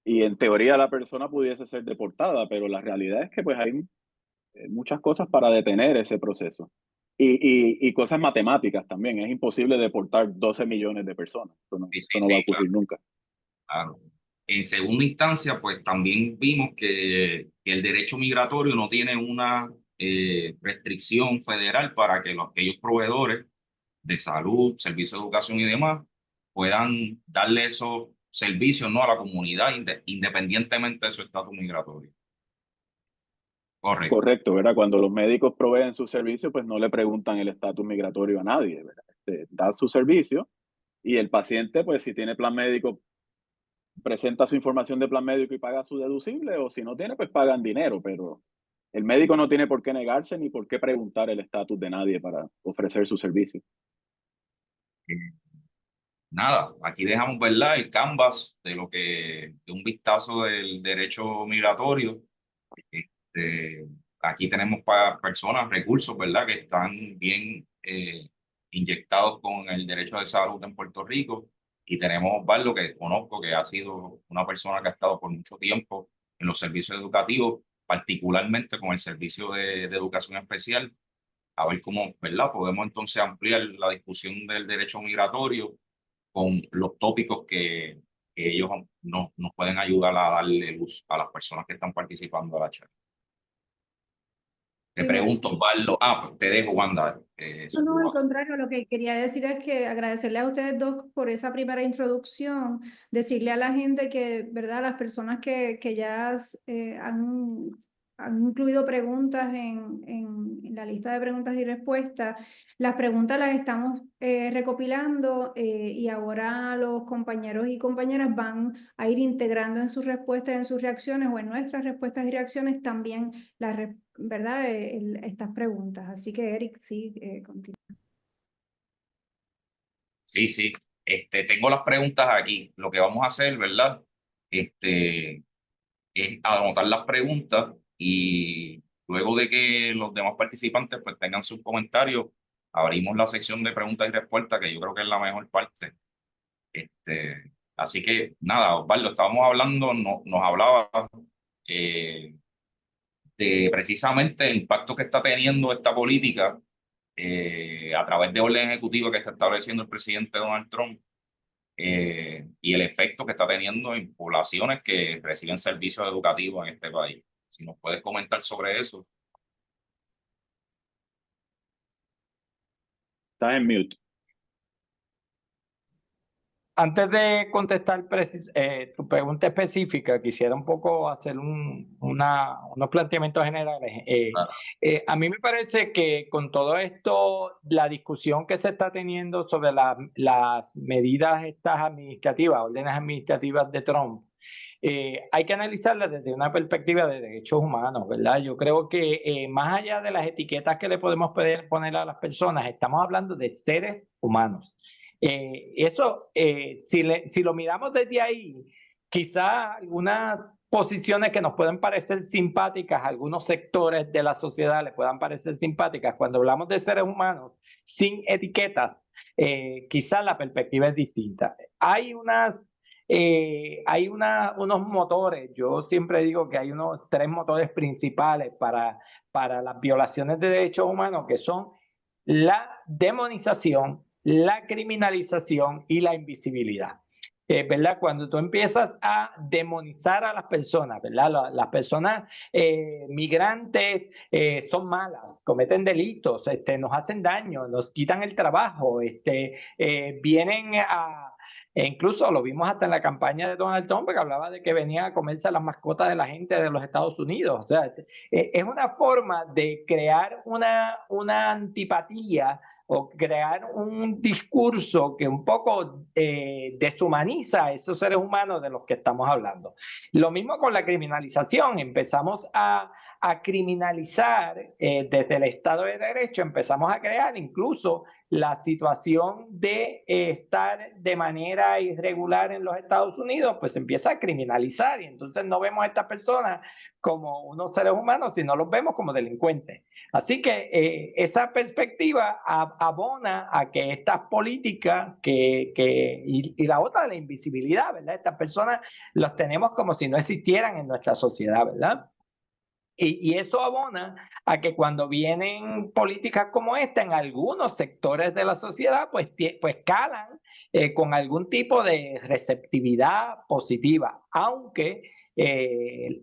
S3: y en teoría la persona pudiese ser deportada, pero la realidad es que pues hay muchas cosas para detener ese proceso. Y cosas matemáticas también. Es imposible deportar 12 millones de personas.
S2: Sí,
S3: Eso
S2: sí,
S3: no va a
S2: sí, claro.
S3: ocurrir nunca.
S2: Claro. En segunda instancia, pues también vimos que el derecho migratorio no tiene una restricción federal para que aquellos proveedores de salud, servicios de educación y demás puedan darle esos servicios, ¿no?, a la comunidad independientemente de su estatus migratorio. Correcto.
S3: Correcto, ¿verdad? Cuando los médicos proveen su servicio, pues no le preguntan el estatus migratorio a nadie, ¿verdad? Da su servicio y el paciente, pues si tiene plan médico, presenta su información de plan médico y paga su deducible, o si no tiene, pues pagan dinero, pero el médico no tiene por qué negarse ni por qué preguntar el estatus de nadie para ofrecer su servicio.
S2: Nada, aquí dejamos, ¿verdad?, el canvas de un vistazo del derecho migratorio. Este, aquí tenemos para personas, recursos, ¿verdad?, que están bien inyectados con el derecho de salud en Puerto Rico. Y tenemos a Osvaldo, que conozco, que ha sido una persona que ha estado por mucho tiempo en los servicios educativos, particularmente con el servicio de educación especial, a ver cómo, ¿verdad? Podemos entonces ampliar la discusión del derecho migratorio con los tópicos que ellos nos pueden ayudar a darle luz a las personas que están participando de la charla. Te
S1: Sí, bueno.
S2: pregunto, Osvaldo. Pues te dejo, Wanda.
S1: No, al contrario, lo que quería decir es que agradecerle a ustedes dos por esa primera introducción, decirle a la gente que, ¿verdad? Las personas que ya han incluido preguntas en la lista de preguntas y respuestas, las preguntas las estamos recopilando y ahora los compañeros y compañeras van a ir integrando en sus respuestas, en sus reacciones o en nuestras respuestas y reacciones también ¿verdad? Estas preguntas. Así que, Eric, sí, continúa.
S2: Sí, sí. Tengo las preguntas aquí. Lo que vamos a hacer, ¿verdad? Es anotar las preguntas y luego de que los demás participantes pues tengan sus comentarios, abrimos la sección de preguntas y respuestas, que yo creo que es la mejor parte. Así que nada, Osvaldo, estábamos hablando, nos hablaba de precisamente el impacto que está teniendo esta política a través de orden ejecutiva que está estableciendo el presidente Donald Trump y el efecto que está teniendo en poblaciones que reciben servicios educativos en este país. Si nos puedes comentar sobre eso.
S3: Estás en mute.
S4: Antes de contestar tu pregunta específica, quisiera un poco hacer unos planteamientos generales.
S2: Claro.
S4: A mí me parece que con todo esto, la discusión que se está teniendo sobre las medidas estas administrativas, órdenes administrativas de Trump, hay que analizarla desde una perspectiva de derechos humanos, ¿verdad? Yo creo que más allá de las etiquetas que le podemos poner a las personas, estamos hablando de seres humanos. Si lo miramos desde ahí, quizá algunas posiciones que nos pueden parecer simpáticas, a algunos sectores de la sociedad les puedan parecer simpáticas. Cuando hablamos de seres humanos sin etiquetas, quizá la perspectiva es distinta. Hay unos motores, yo siempre digo que hay unos 3 motores principales para las violaciones de derechos humanos, que son la demonización, la criminalización y la invisibilidad. ¿Verdad? Cuando tú empiezas a demonizar a las personas, ¿verdad? Las personas migrantes son malas, cometen delitos, nos hacen daño, nos quitan el trabajo, vienen a... E incluso lo vimos hasta en la campaña de Donald Trump, que hablaba de que venía a comerse a las mascotas de la gente de los Estados Unidos. O sea, es una forma de crear una antipatía o crear un discurso que un poco deshumaniza a esos seres humanos de los que estamos hablando. Lo mismo con la criminalización. Empezamos a criminalizar desde el Estado de Derecho, empezamos a crear incluso la situación de estar de manera irregular en los Estados Unidos, pues empieza a criminalizar y entonces no vemos a estas personas como unos seres humanos, sino los vemos como delincuentes. Así que esa perspectiva abona a que estas políticas y la otra de la invisibilidad, ¿verdad? Estas personas los tenemos como si no existieran en nuestra sociedad, ¿verdad? Y eso abona a que cuando vienen políticas como esta en algunos sectores de la sociedad, pues calan con algún tipo de receptividad positiva, aunque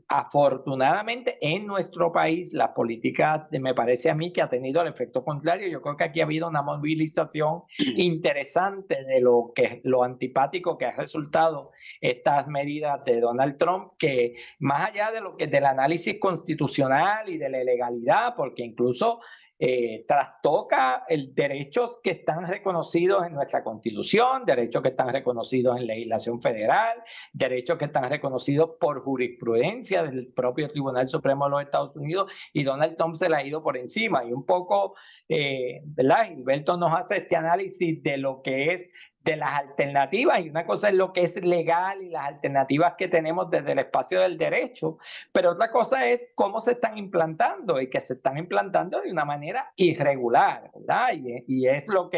S4: afortunadamente en nuestro país la política me parece a mí que ha tenido el efecto contrario. Yo creo que aquí ha habido una movilización interesante de lo antipático que ha resultado estas medidas de Donald Trump, que más allá de del análisis constitucional y de la legalidad, porque incluso trastoca derechos que están reconocidos en nuestra Constitución, derechos que están reconocidos en legislación federal, derechos que están reconocidos por jurisprudencia del propio Tribunal Supremo de los Estados Unidos, y Donald Trump se le ha ido por encima. Y un poco, ¿verdad? Gilberto nos hace este análisis de lo que es de las alternativas, y una cosa es lo que es legal y las alternativas que tenemos desde el espacio del derecho, pero otra cosa es cómo se están implantando, y que se están implantando de una manera irregular, ¿verdad? Y es lo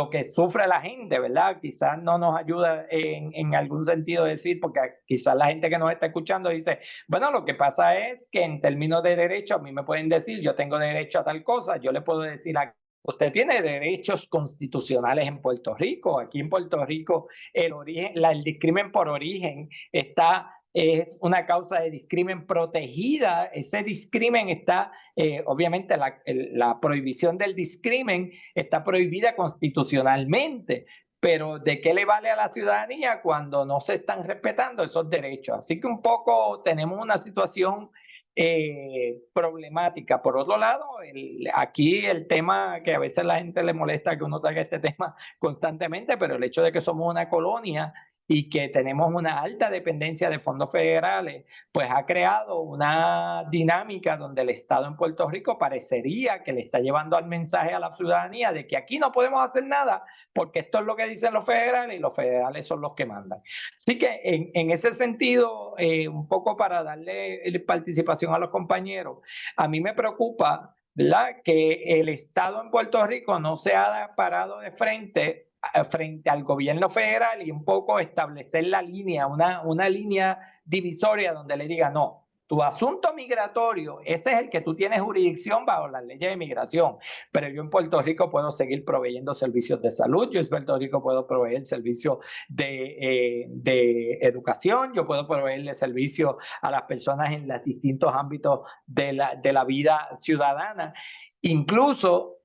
S4: que sufre la gente, ¿verdad? Quizás no nos ayuda en algún sentido decir, porque quizás la gente que nos está escuchando dice, bueno, lo que pasa es que en términos de derecho a mí me pueden decir, yo tengo derecho a tal cosa, yo le puedo decir a usted tiene derechos constitucionales en Puerto Rico. Aquí en Puerto Rico el discrimen por origen es una causa de discrimen protegida. Ese discrimen está, obviamente la prohibición del discrimen está prohibida constitucionalmente. Pero ¿de qué le vale a la ciudadanía cuando no se están respetando esos derechos? Así que un poco tenemos una situación problemática. Por otro lado, aquí el tema que a veces la gente le molesta que uno traiga este tema constantemente, pero el hecho de que somos una colonia y que tenemos una alta dependencia de fondos federales, pues ha creado una dinámica donde el Estado en Puerto Rico parecería que le está llevando al mensaje a la ciudadanía de que aquí no podemos hacer nada porque esto es lo que dicen los federales y los federales son los que mandan. Así que en ese sentido, un poco para darle participación a los compañeros, a mí me preocupa, ¿verdad?, que el Estado en Puerto Rico no se ha parado de frente al gobierno federal y un poco establecer la línea, una línea divisoria donde le diga, no, tu asunto migratorio, ese es el que tú tienes jurisdicción bajo las leyes de migración, pero yo en Puerto Rico puedo seguir proveyendo servicios de salud, yo en Puerto Rico puedo proveer servicios de educación, yo puedo proveerle servicios a las personas en los distintos ámbitos de la vida ciudadana, incluso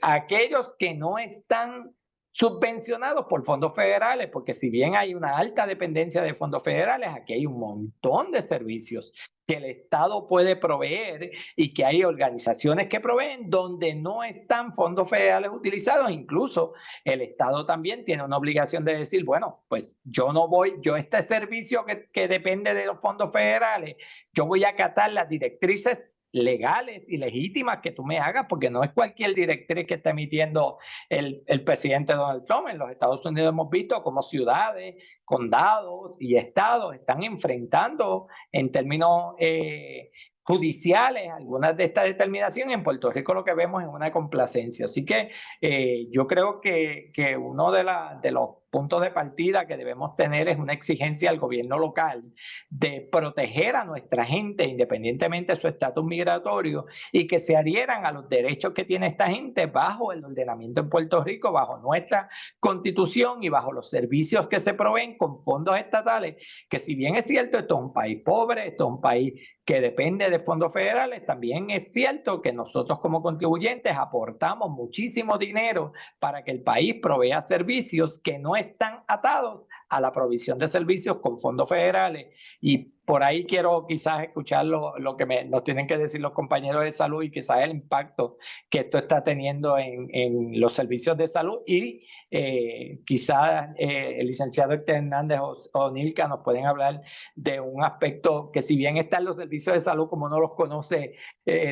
S4: aquellos que no están subvencionados por fondos federales, porque si bien hay una alta dependencia de fondos federales, aquí hay un montón de servicios que el Estado puede proveer y que hay organizaciones que proveen donde no están fondos federales utilizados. Incluso el Estado también tiene una obligación de decir, bueno, pues yo este servicio que depende de los fondos federales, yo voy a acatar las directrices legales y legítimas que tú me hagas, porque no es cualquier directriz que está emitiendo el presidente Donald Trump. En los Estados Unidos hemos visto cómo ciudades, condados y estados están enfrentando en términos judiciales algunas de estas determinaciones. En Puerto Rico lo que vemos es una complacencia. Así que yo creo que uno de los puntos de partida que debemos tener es una exigencia al gobierno local de proteger a nuestra gente independientemente de su estatus migratorio y que se adhieran a los derechos que tiene esta gente bajo el ordenamiento en Puerto Rico, bajo nuestra constitución y bajo los servicios que se proveen con fondos estatales, que si bien es cierto, esto es un país pobre, esto es un país que depende de fondos federales, también es cierto que nosotros como contribuyentes aportamos muchísimo dinero para que el país provea servicios que no están atados a la provisión de servicios con fondos federales. Y por ahí quiero quizás escuchar lo que nos tienen que decir los compañeros de salud y quizás el impacto que esto está teniendo en los servicios de salud y quizás el licenciado Héctor Hernández o Nilka nos pueden hablar de un aspecto que si bien están los servicios de salud como uno los conoce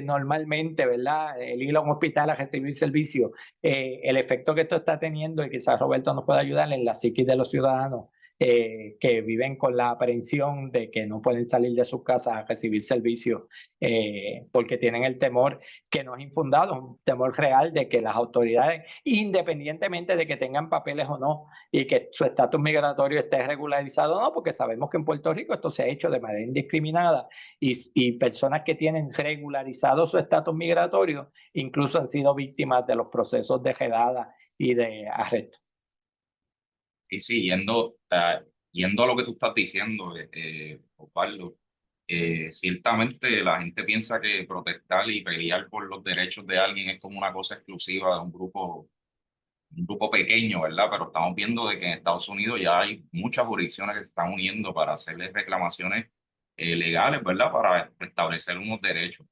S4: normalmente, ¿verdad? El ir a un hospital a recibir servicio, el efecto que esto está teniendo y quizás Roberto nos pueda ayudar en la psiquis de los ciudadanos que viven con la aprehensión de que no pueden salir de sus casas a recibir servicios porque tienen el temor que no es infundado, es un temor real de que las autoridades, independientemente de que tengan papeles o no, y que su estatus migratorio esté regularizado o no, porque sabemos que en Puerto Rico esto se ha hecho de manera indiscriminada y personas que tienen regularizado su estatus migratorio incluso han sido víctimas de los procesos de redada y de arresto.
S2: Y sí, yendo a lo que tú estás diciendo, Osvaldo, ciertamente la gente piensa que protestar y pelear por los derechos de alguien es como una cosa exclusiva de un grupo pequeño, ¿verdad? Pero estamos viendo de que en Estados Unidos ya hay muchas jurisdicciones que se están uniendo para hacerles reclamaciones legales, ¿verdad? Para establecer unos derechos.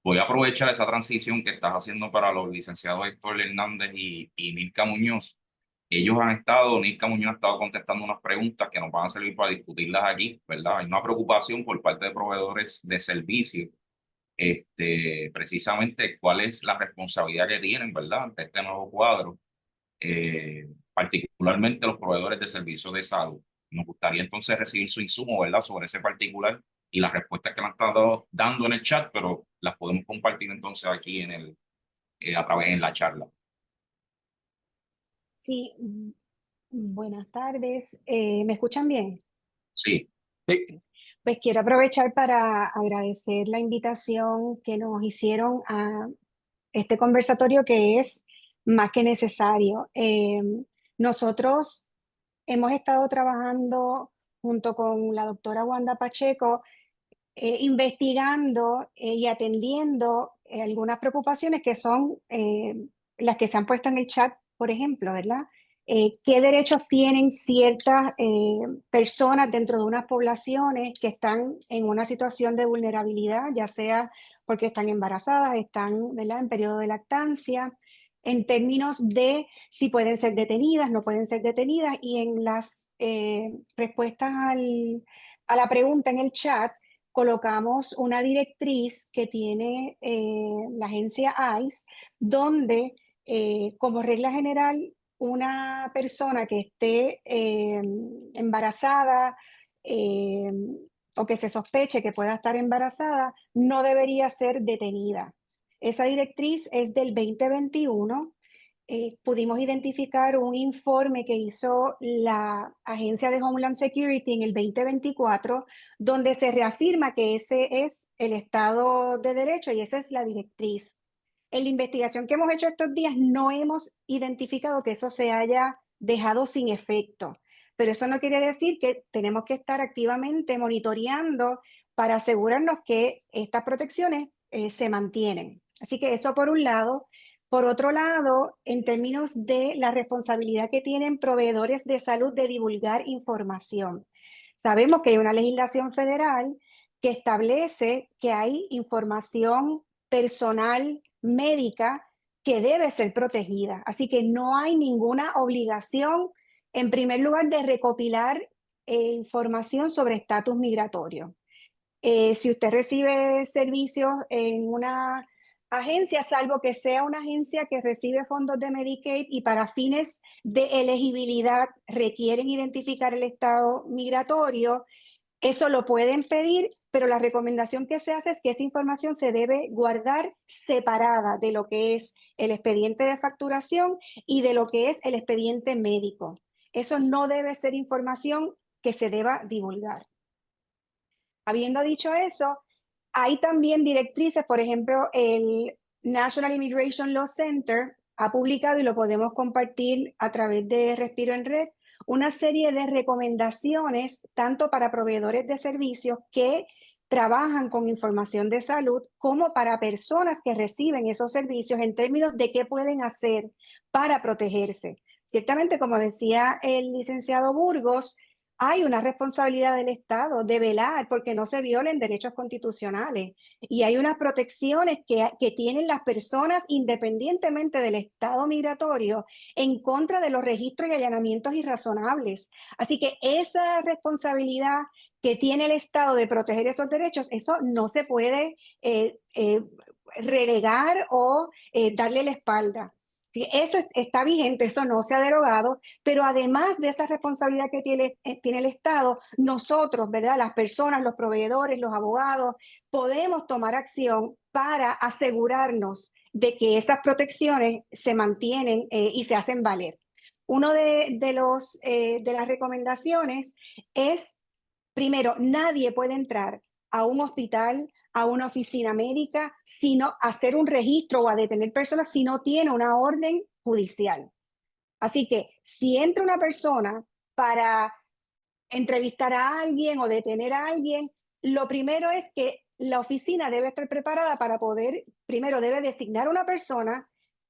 S2: Voy a aprovechar esa transición que estás haciendo para los licenciados Héctor Hernández y Nilka Muñoz. Nilka Muñoz ha estado contestando unas preguntas que nos van a servir para discutirlas aquí, ¿verdad? Hay una preocupación por parte de proveedores de servicios, precisamente cuál es la responsabilidad que tienen, ¿verdad? Ante este nuevo cuadro. particularmente los proveedores de servicios de salud. Nos gustaría entonces recibir su insumo, ¿verdad?, sobre ese particular y las respuestas que me han estado dando en el chat, pero las podemos compartir entonces aquí a través en la charla.
S5: Sí, buenas tardes. ¿Me escuchan bien?
S2: Sí.
S5: Pues quiero aprovechar para agradecer la invitación que nos hicieron a este conversatorio que es más que necesario. Nosotros hemos estado trabajando junto con la doctora Wanda Pacheco, investigando y atendiendo algunas preocupaciones que son las que se han puesto en el chat, por ejemplo, ¿verdad? ¿Qué derechos tienen ciertas personas dentro de unas poblaciones que están en una situación de vulnerabilidad, ya sea porque están embarazadas, están, ¿verdad?, en periodo de lactancia, en términos de si pueden ser detenidas, no pueden ser detenidas, y en las respuestas a la pregunta en el chat, colocamos una directriz que tiene la agencia ICE, donde como regla general, una persona que esté embarazada o que se sospeche que pueda estar embarazada no debería ser detenida. Esa directriz es del 2021. Pudimos identificar un informe que hizo la Agencia de Homeland Security en el 2024, donde se reafirma que ese es el Estado de Derecho y esa es la directriz. En la investigación que hemos hecho estos días no hemos identificado que eso se haya dejado sin efecto, pero eso no quiere decir que tenemos que estar activamente monitoreando para asegurarnos que estas protecciones se mantienen. Así que eso por un lado. Por otro lado, en términos de la responsabilidad que tienen proveedores de salud de divulgar información. Sabemos que hay una legislación federal que establece que hay información personal médica que debe ser protegida. Así que no hay ninguna obligación, en primer lugar, de recopilar información sobre estatus migratorio. Si usted recibe servicios en una agencia, salvo que sea una agencia que recibe fondos de Medicaid y para fines de elegibilidad requieren identificar el estado migratorio, eso lo pueden pedir, pero la recomendación que se hace es que esa información se debe guardar separada de lo que es el expediente de facturación y de lo que es el expediente médico. Eso no debe ser información que se deba divulgar. Habiendo dicho eso, hay también directrices, por ejemplo, el National Immigration Law Center ha publicado, y lo podemos compartir a través de Respiro en Red, una serie de recomendaciones tanto para proveedores de servicios que trabajan con información de salud como para personas que reciben esos servicios en términos de qué pueden hacer para protegerse. Ciertamente, como decía el licenciado Burgos, hay una responsabilidad del Estado de velar porque no se violen derechos constitucionales y hay unas protecciones que tienen las personas independientemente del estado migratorio en contra de los registros y allanamientos irrazonables. Así que esa responsabilidad que tiene el Estado de proteger esos derechos, eso no se puede relegar o darle la espalda. Eso está vigente, eso no se ha derogado, pero además de esa responsabilidad que tiene el Estado, nosotros, ¿verdad?, las personas, los proveedores, los abogados, podemos tomar acción para asegurarnos de que esas protecciones se mantienen y se hacen valer. Uno de las recomendaciones es, primero, nadie puede entrar a un hospital, a una oficina médica, sino hacer un registro o a detener personas si no tiene una orden judicial. Así que si entra una persona para entrevistar a alguien o detener a alguien, lo primero es que la oficina debe estar preparada para poder, primero debe designar una persona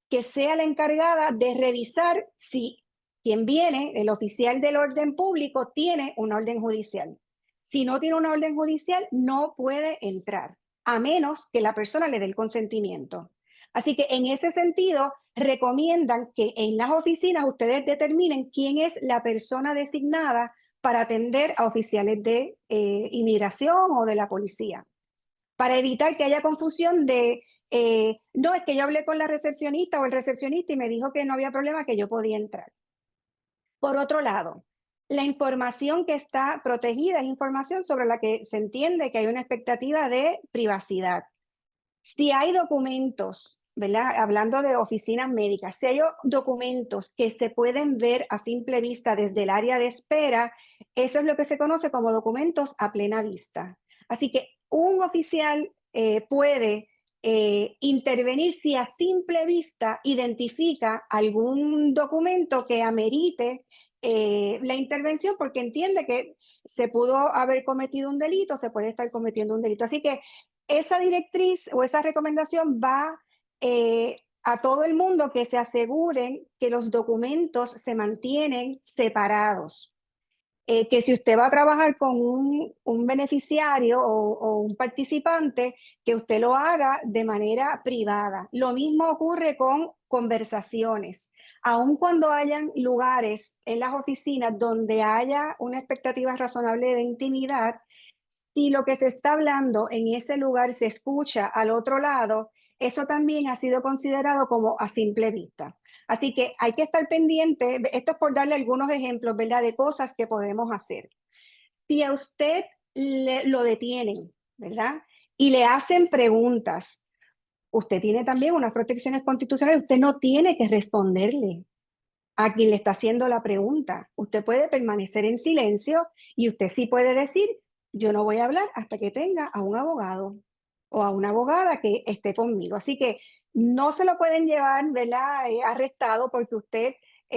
S5: que sea la encargada de revisar si quien viene, el oficial del orden público, tiene una orden judicial. Si no tiene una orden judicial, no puede entrar, a menos que la persona le dé el consentimiento. Así que en ese sentido, recomiendan que en las oficinas ustedes determinen quién es la persona designada para atender a oficiales de inmigración o de la policía, para evitar que haya confusión de, no, es que yo hablé con la recepcionista o el recepcionista y me dijo que no había problema, que yo podía entrar. Por otro lado, la información que está protegida es información sobre la que se entiende que hay una expectativa de privacidad. Si hay documentos, ¿verdad? Hablando de oficinas médicas, si hay documentos que se pueden ver a simple vista desde el área de espera, eso es lo que se conoce como documentos a plena vista. Así que un oficial puede intervenir si a simple vista identifica algún documento que amerite la intervención porque entiende que se pudo haber cometido un delito, se puede estar cometiendo un delito. Así que esa directriz o esa recomendación va a todo el mundo que se aseguren que los documentos se mantienen separados. Que si usted va a trabajar con un beneficiario o un participante, que usted lo haga de manera privada. Lo mismo ocurre con conversaciones. Aun cuando hayan lugares en las oficinas donde haya una expectativa razonable de intimidad, si lo que se está hablando en ese lugar se escucha al otro lado, eso también ha sido considerado como a simple vista. Así que hay que estar pendiente, esto es por darle algunos ejemplos, ¿verdad?, de cosas que podemos hacer. Si a usted lo detienen, ¿verdad?, y le hacen preguntas, usted tiene también unas protecciones constitucionales, usted no tiene que responderle a quien le está haciendo la pregunta. Usted puede permanecer en silencio y usted sí puede decir, yo no voy a hablar hasta que tenga a un abogado o a una abogada que esté conmigo. Así que no se lo pueden llevar, ¿verdad?, arrestado porque usted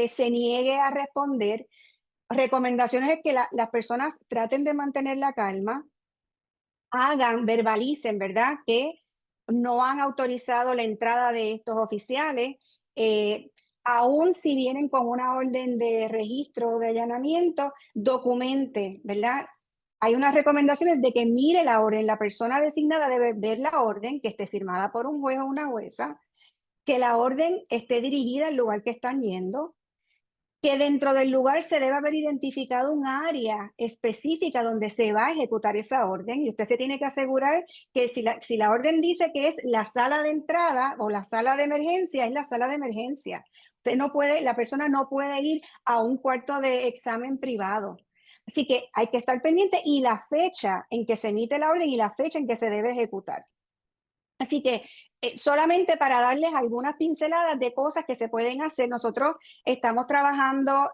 S5: se niegue a responder. Recomendaciones es que las personas traten de mantener la calma, verbalicen, ¿verdad?, que no han autorizado la entrada de estos oficiales, aún si vienen con una orden de registro o de allanamiento, documente, ¿verdad? Hay unas recomendaciones de que mire la orden, la persona designada debe ver la orden, que esté firmada por un juez o una jueza, que la orden esté dirigida al lugar que están yendo, que dentro del lugar se debe haber identificado un área específica donde se va a ejecutar esa orden y usted se tiene que asegurar que si la orden dice que es la sala de entrada o la sala de emergencia, es la sala de emergencia. Usted no puede, la persona no puede ir a un cuarto de examen privado. Así que hay que estar pendiente y la fecha en que se emite la orden y la fecha en que se debe ejecutar. Así que solamente para darles algunas pinceladas de cosas que se pueden hacer, nosotros estamos trabajando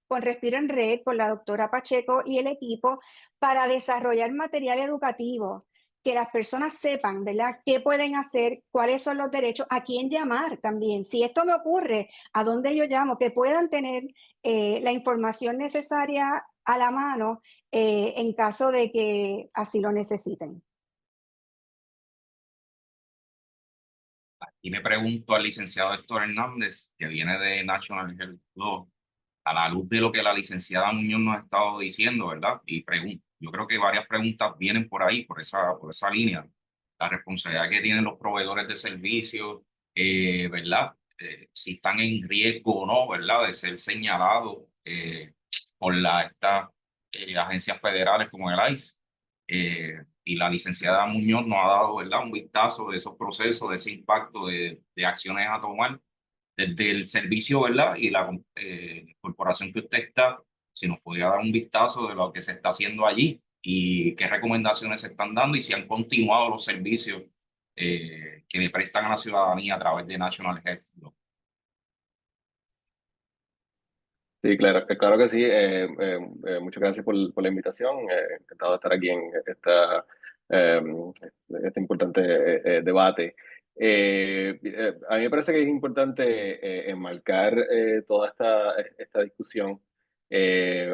S5: con Respiro en Red, con la doctora Pacheco y el equipo, para desarrollar material educativo, que las personas sepan, ¿verdad?, qué pueden hacer, cuáles son los derechos, a quién llamar también. Si esto me ocurre, ¿a dónde yo llamo? Que puedan tener la información necesaria a la mano en caso de que así lo necesiten.
S2: Y me pregunto al licenciado Héctor Hernández, que viene de National Health Law, a la luz de lo que la licenciada Muñoz nos ha estado diciendo, ¿verdad? Y yo creo que varias preguntas vienen por ahí, por esa línea. La responsabilidad que tienen los proveedores de servicios, ¿verdad? Si están en riesgo o no, ¿verdad?, de ser señalados por estas agencias federales como el ICE. Y la licenciada Muñoz nos ha dado, ¿verdad?, un vistazo de esos procesos, de ese impacto de acciones a tomar desde el servicio, ¿verdad?, y la corporación que usted está, si nos podría dar un vistazo de lo que se está haciendo allí y qué recomendaciones se están dando y si han continuado los servicios que le prestan a la ciudadanía a través de National Health Law.
S3: Sí, claro que sí. Muchas gracias por la invitación. Encantado de estar aquí en eh, este importante debate. A mí me parece que es importante enmarcar toda esta discusión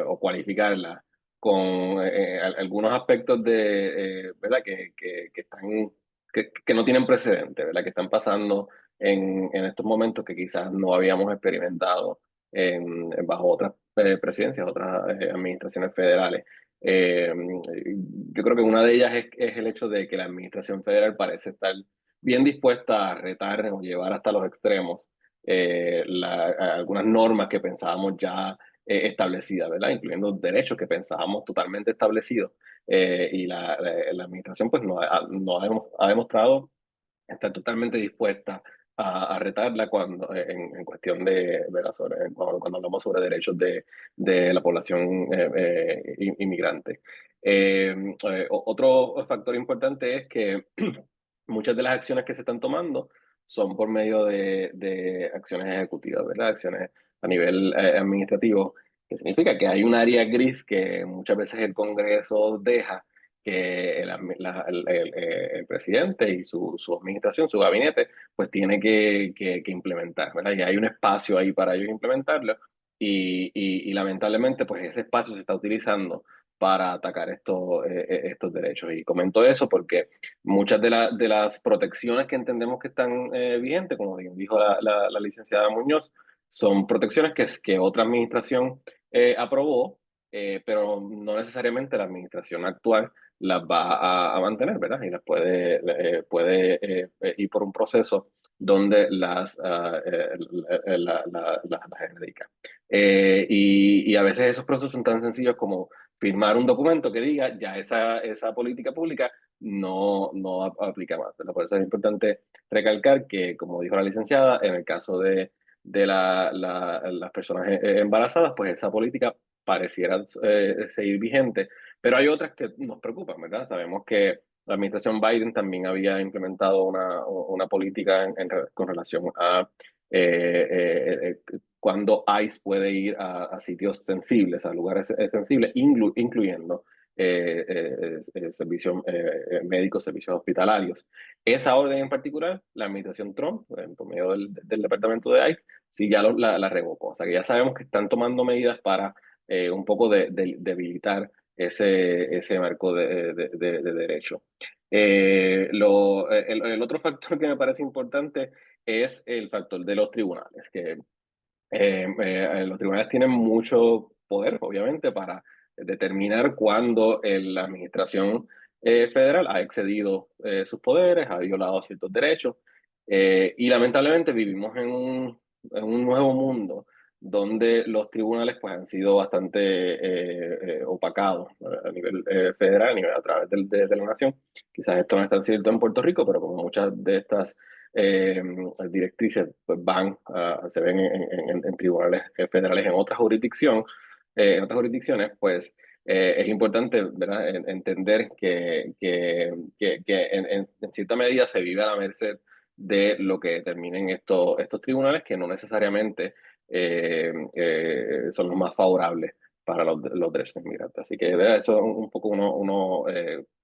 S3: o cualificarla con algunos aspectos ¿verdad?, que no tienen precedente, ¿verdad?, que están pasando en estos momentos que quizás no habíamos experimentado bajo otras presidencias, otras administraciones federales. Yo creo que una de ellas es el hecho de que la administración federal parece estar bien dispuesta a retar o llevar hasta los extremos algunas normas que pensábamos ya establecidas, ¿verdad?, incluyendo derechos que pensábamos totalmente establecidos. Y la administración pues no ha demostrado estar totalmente dispuesta
S6: a retarla cuando, en cuestión de, ¿verdad? Cuando hablamos sobre derechos de la población inmigrante. Otro factor importante es que muchas de las acciones que se están tomando son por medio de acciones ejecutivas, ¿verdad? Acciones a nivel administrativo, que significa que hay un área gris que muchas veces el Congreso deja que el presidente y su administración, su gabinete, pues tiene que implementar, ¿verdad? Y hay un espacio ahí para ellos implementarlo y lamentablemente pues ese espacio se está utilizando para atacar estos derechos. Y comento eso porque muchas de las protecciones que entendemos que están vigentes, como bien dijo la licenciada Muñoz, son protecciones que otra administración aprobó, pero no necesariamente la administración actual las va a mantener, ¿verdad? Y las puede ir por un proceso donde las erradica. Y a veces esos procesos son tan sencillos como firmar un documento que diga ya esa política pública no aplica más, ¿verdad? Por eso es importante recalcar que, como dijo la licenciada, en el caso de las personas embarazadas, pues esa política pareciera seguir vigente, pero hay otras que nos preocupan, ¿verdad? Sabemos que la administración Biden también había implementado una política con relación a cuando ICE puede ir a sitios sensibles, a lugares sensibles, incluyendo servicios médicos, servicios hospitalarios. Esa orden en particular, la administración Trump, por medio del departamento de ICE, sí ya la revocó. O sea que ya sabemos que están tomando medidas para un poco debilitar ese marco de derecho. El otro factor que me parece importante es el factor de los tribunales, que los tribunales tienen mucho poder, obviamente, para determinar cuándo la administración federal ha excedido sus poderes, ha violado ciertos derechos, y lamentablemente vivimos en un nuevo mundo donde los tribunales pues, han sido bastante opacados a nivel federal, a través de la nación. Quizás esto no es tan cierto en Puerto Rico, pero como muchas de estas directrices pues, se ven en tribunales federales en otras jurisdicciones, pues es importante, ¿verdad? Entender que en cierta medida se vive a la merced de lo que determinen estos tribunales, que no necesariamente son los más favorables para los derechos de inmigrantes. Así que ¿verdad? Eso es un poco uno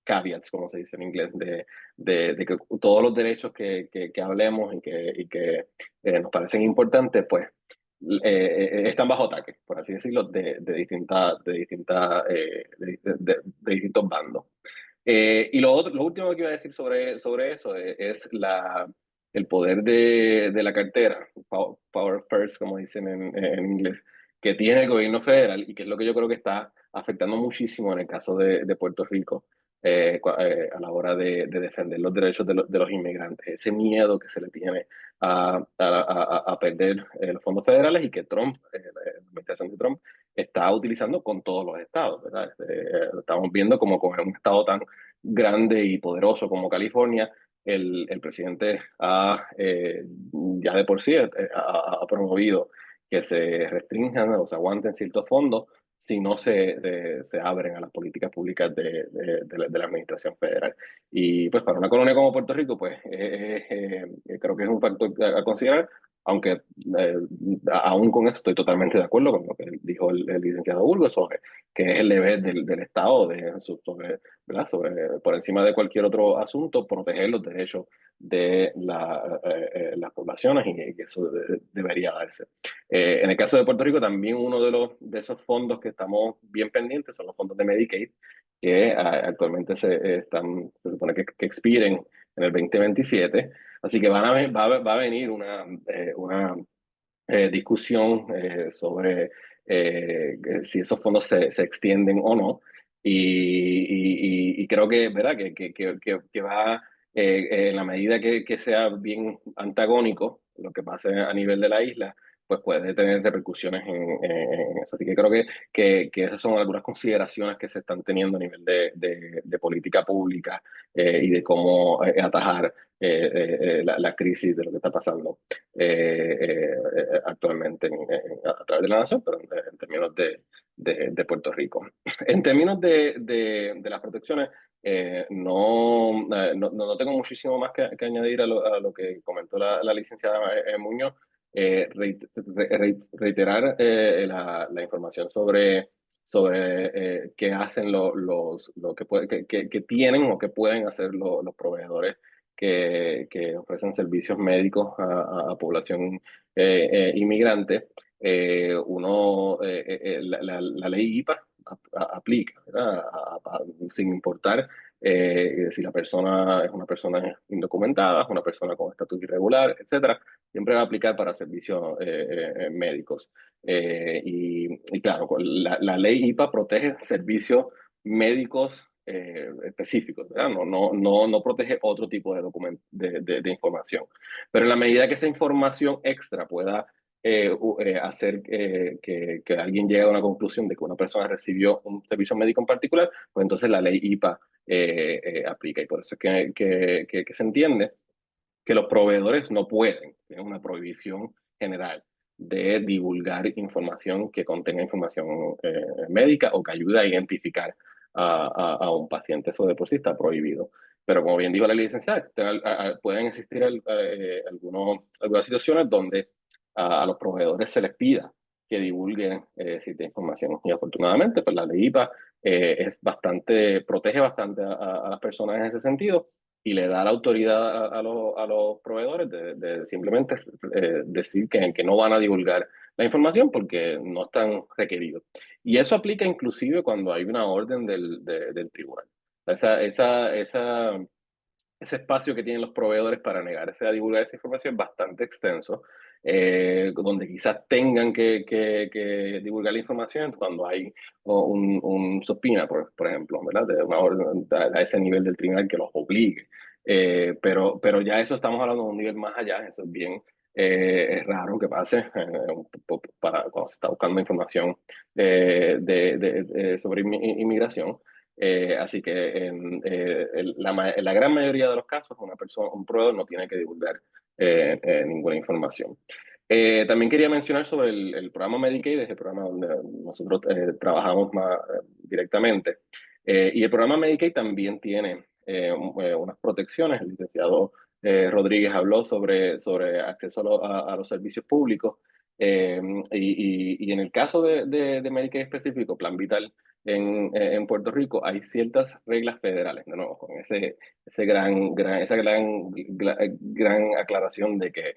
S6: caveats, como se dice en inglés, de que todos los derechos que hablemos y que nos parecen importantes, pues están bajo ataque, por así decirlo, de distintos bandos. Y lo último que iba a decir sobre eso es el poder de la cartera, power first, como dicen en inglés, que tiene el gobierno federal y que es lo que yo creo que está afectando muchísimo en el caso de Puerto Rico a la hora de defender los derechos de los inmigrantes, ese miedo que se le tiene a perder los fondos federales y que Trump, la administración de Trump, está utilizando con todos los estados, ¿verdad? Estamos viendo como con un estado tan grande y poderoso como California, el presidente ya de por sí ha promovido que se restrinjan o se aguanten ciertos fondos si no se abren a las políticas públicas de la administración federal. Y pues para una colonia como Puerto Rico, pues creo que es un factor a considerar, aunque aún con eso estoy totalmente de acuerdo con lo que dijo el licenciado Burgos sobre que es el deber del Estado por encima de cualquier otro asunto, proteger los derechos de las poblaciones y que eso debería darse. En el caso de Puerto Rico, también uno de esos fondos que estamos bien pendientes son los fondos de Medicaid, que actualmente se supone que expiren en el 2027. Así que va a venir una discusión sobre si esos fondos se extienden o no. Y creo que, ¿verdad? que va en la medida que sea bien antagónico lo que pase a nivel de la isla, pues puede tener repercusiones en eso. Así que creo que esas son algunas consideraciones que se están teniendo a nivel de política pública y de cómo atajar la crisis de lo que está pasando actualmente a través de la nación, pero en términos de Puerto Rico. En términos de las protecciones, no tengo muchísimo más que añadir a lo que comentó la licenciada Muñoz. Reiterar la información sobre qué hacen lo que tienen o que pueden hacer los proveedores que ofrecen servicios médicos a población inmigrante. La ley IPA aplica, ¿verdad? Sin importar si la persona es una persona indocumentada, una persona con estatus irregular, etcétera, siempre va a aplicar para servicios médicos. Y claro, la ley IPA protege servicios médicos específicos, ¿verdad? No protege otro tipo de información. Pero en la medida que esa información extra pueda hacer que alguien llegue a una conclusión de que una persona recibió un servicio médico en particular, pues entonces la ley IPA aplica. Y por eso es que se entiende que los proveedores no pueden, es una prohibición general de divulgar información que contenga información médica o que ayude a identificar a un paciente. Eso de por sí está prohibido. Pero como bien dijo la licenciada, pueden existir algunas situaciones donde a los proveedores se les pida que divulguen cierta información. Y afortunadamente, pues la ley IPA protege bastante a las personas en ese sentido y le da la autoridad a los proveedores de simplemente decir que no van a divulgar la información porque no están requeridos. Y eso aplica inclusive cuando hay una orden del tribunal. Ese espacio que tienen los proveedores para negarse a divulgar esa información es bastante extenso, donde quizás tengan que divulgar la información cuando hay un subpoena, por ejemplo, ¿verdad? De una orden a ese nivel del tribunal que los obligue. Pero ya eso estamos hablando de un nivel más allá, eso es bien es raro que pase para cuando se está buscando información sobre inmigración. Así que en la gran mayoría de los casos, un proveedor no tiene que divulgar ninguna información. También quería mencionar sobre el programa Medicaid, es el programa donde nosotros trabajamos más directamente. Y el programa Medicaid también tiene unas protecciones. El licenciado Rodríguez habló sobre acceso a los servicios públicos. Y en el caso de Medicaid específico, Plan Vital, en Puerto Rico hay ciertas reglas federales, de nuevo, con esa gran aclaración de que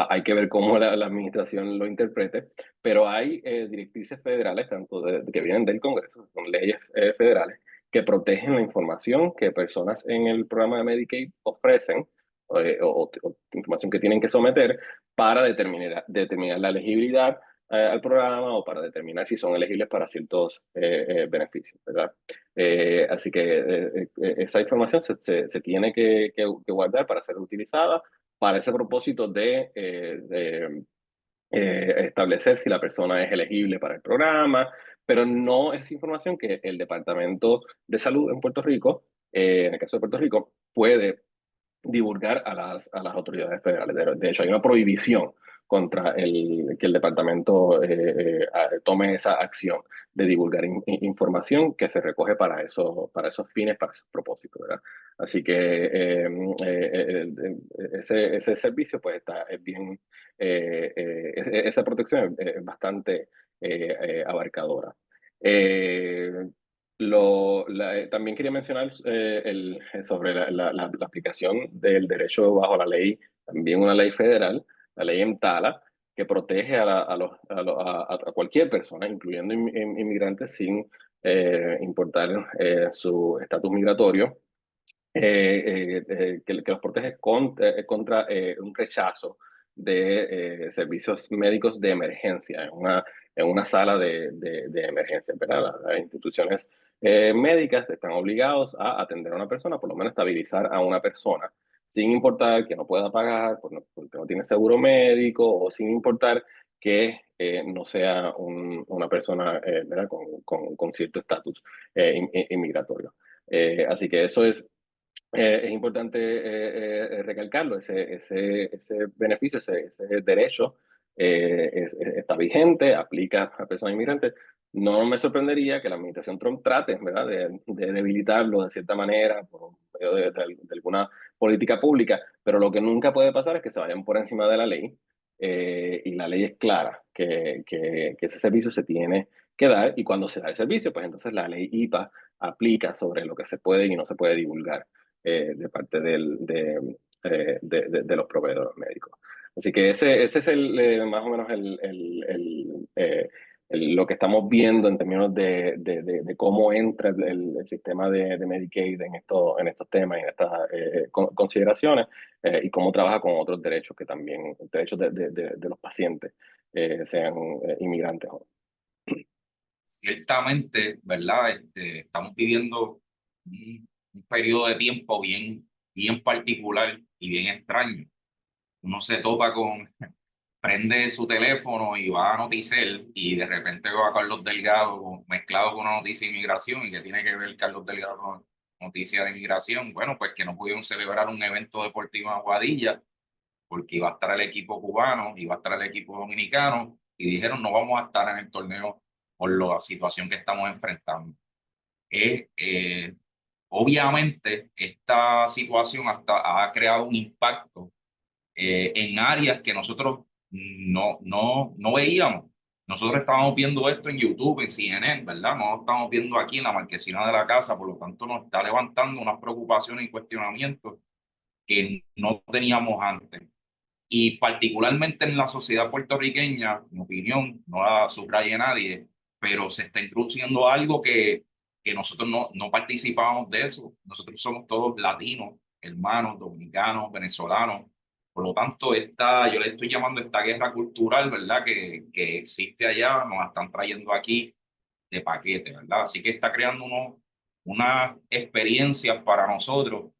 S6: hay que ver cómo la administración lo interprete, pero hay directrices federales, tanto que vienen del Congreso, son leyes federales, que protegen la información que personas en el programa de Medicaid ofrecen, o información que tienen que someter para determinar la elegibilidad al programa o para determinar si son elegibles para ciertos beneficios, ¿verdad? Así que esa información se tiene que guardar para ser utilizada para ese propósito de establecer si la persona es elegible para el programa, pero no es información que el Departamento de Salud en Puerto Rico, en el caso de Puerto Rico, puede divulgar a las autoridades federales. De hecho, hay una prohibición contra que el departamento tome esa acción de divulgar información que se recoge para esos fines, para esos propósitos, ¿verdad? Así que ese servicio pues es bien, esa protección es bastante abarcadora. También quería mencionar sobre la aplicación del derecho bajo la ley, también una ley federal, la ley EMTALA, que protege a cualquier persona, incluyendo inmigrantes, sin importar su estatus migratorio, que los protege contra un rechazo de servicios médicos de emergencia en una sala de emergencia, ¿verdad? Las instituciones médicas están obligados a atender a una persona, por lo menos estabilizar a una persona, sin importar que no pueda pagar porque no tiene seguro médico o sin importar que no sea una persona ¿verdad? Con cierto estatus inmigratorio. Así que eso es importante recalcarlo, ese beneficio, ese derecho está vigente, aplica a personas inmigrantes. No me sorprendería que la administración Trump trate, ¿verdad?, de debilitarlo de cierta manera por medio de alguna política pública, pero lo que nunca puede pasar es que se vayan por encima de la ley, y la ley es clara, que ese servicio se tiene que dar, y cuando se da el servicio, pues entonces la ley IPA aplica sobre lo que se puede y no se puede divulgar de parte de los proveedores médicos. Así que ese es más o menos lo que estamos viendo en términos de cómo entra el sistema de Medicaid en estos temas y en estas consideraciones, y cómo trabaja con otros derechos que también, derechos de los pacientes, sean inmigrantes o no.
S2: Ciertamente, ¿verdad? Estamos viviendo un periodo de tiempo bien particular y bien extraño. Uno se topa prende su teléfono y va a Noticel y de repente va a Carlos Delgado mezclado con una noticia de inmigración. ¿Y qué tiene que ver Carlos Delgado con noticia de inmigración? Bueno, pues que no pudieron celebrar un evento deportivo en Aguadilla porque iba a estar el equipo cubano, iba a estar el equipo dominicano y dijeron no vamos a estar en el torneo por la situación que estamos enfrentando. Obviamente esta situación ha creado un impacto en áreas que nosotros no veíamos. Nosotros estábamos viendo esto en YouTube, en CNN, ¿verdad? No lo estamos viendo aquí en la marquesina de la casa, por lo tanto nos está levantando unas preocupaciones y cuestionamientos que no teníamos antes. Y particularmente en la sociedad puertorriqueña, en mi opinión, no la subraye nadie, pero se está introduciendo algo que nosotros no participamos de eso. Nosotros somos todos latinos, hermanos, dominicanos, venezolanos. Por lo tanto, yo le estoy llamando esta guerra cultural, ¿verdad? Que existe allá, nos la están trayendo aquí de paquete, ¿verdad? Así que está creando unas experiencias para nosotros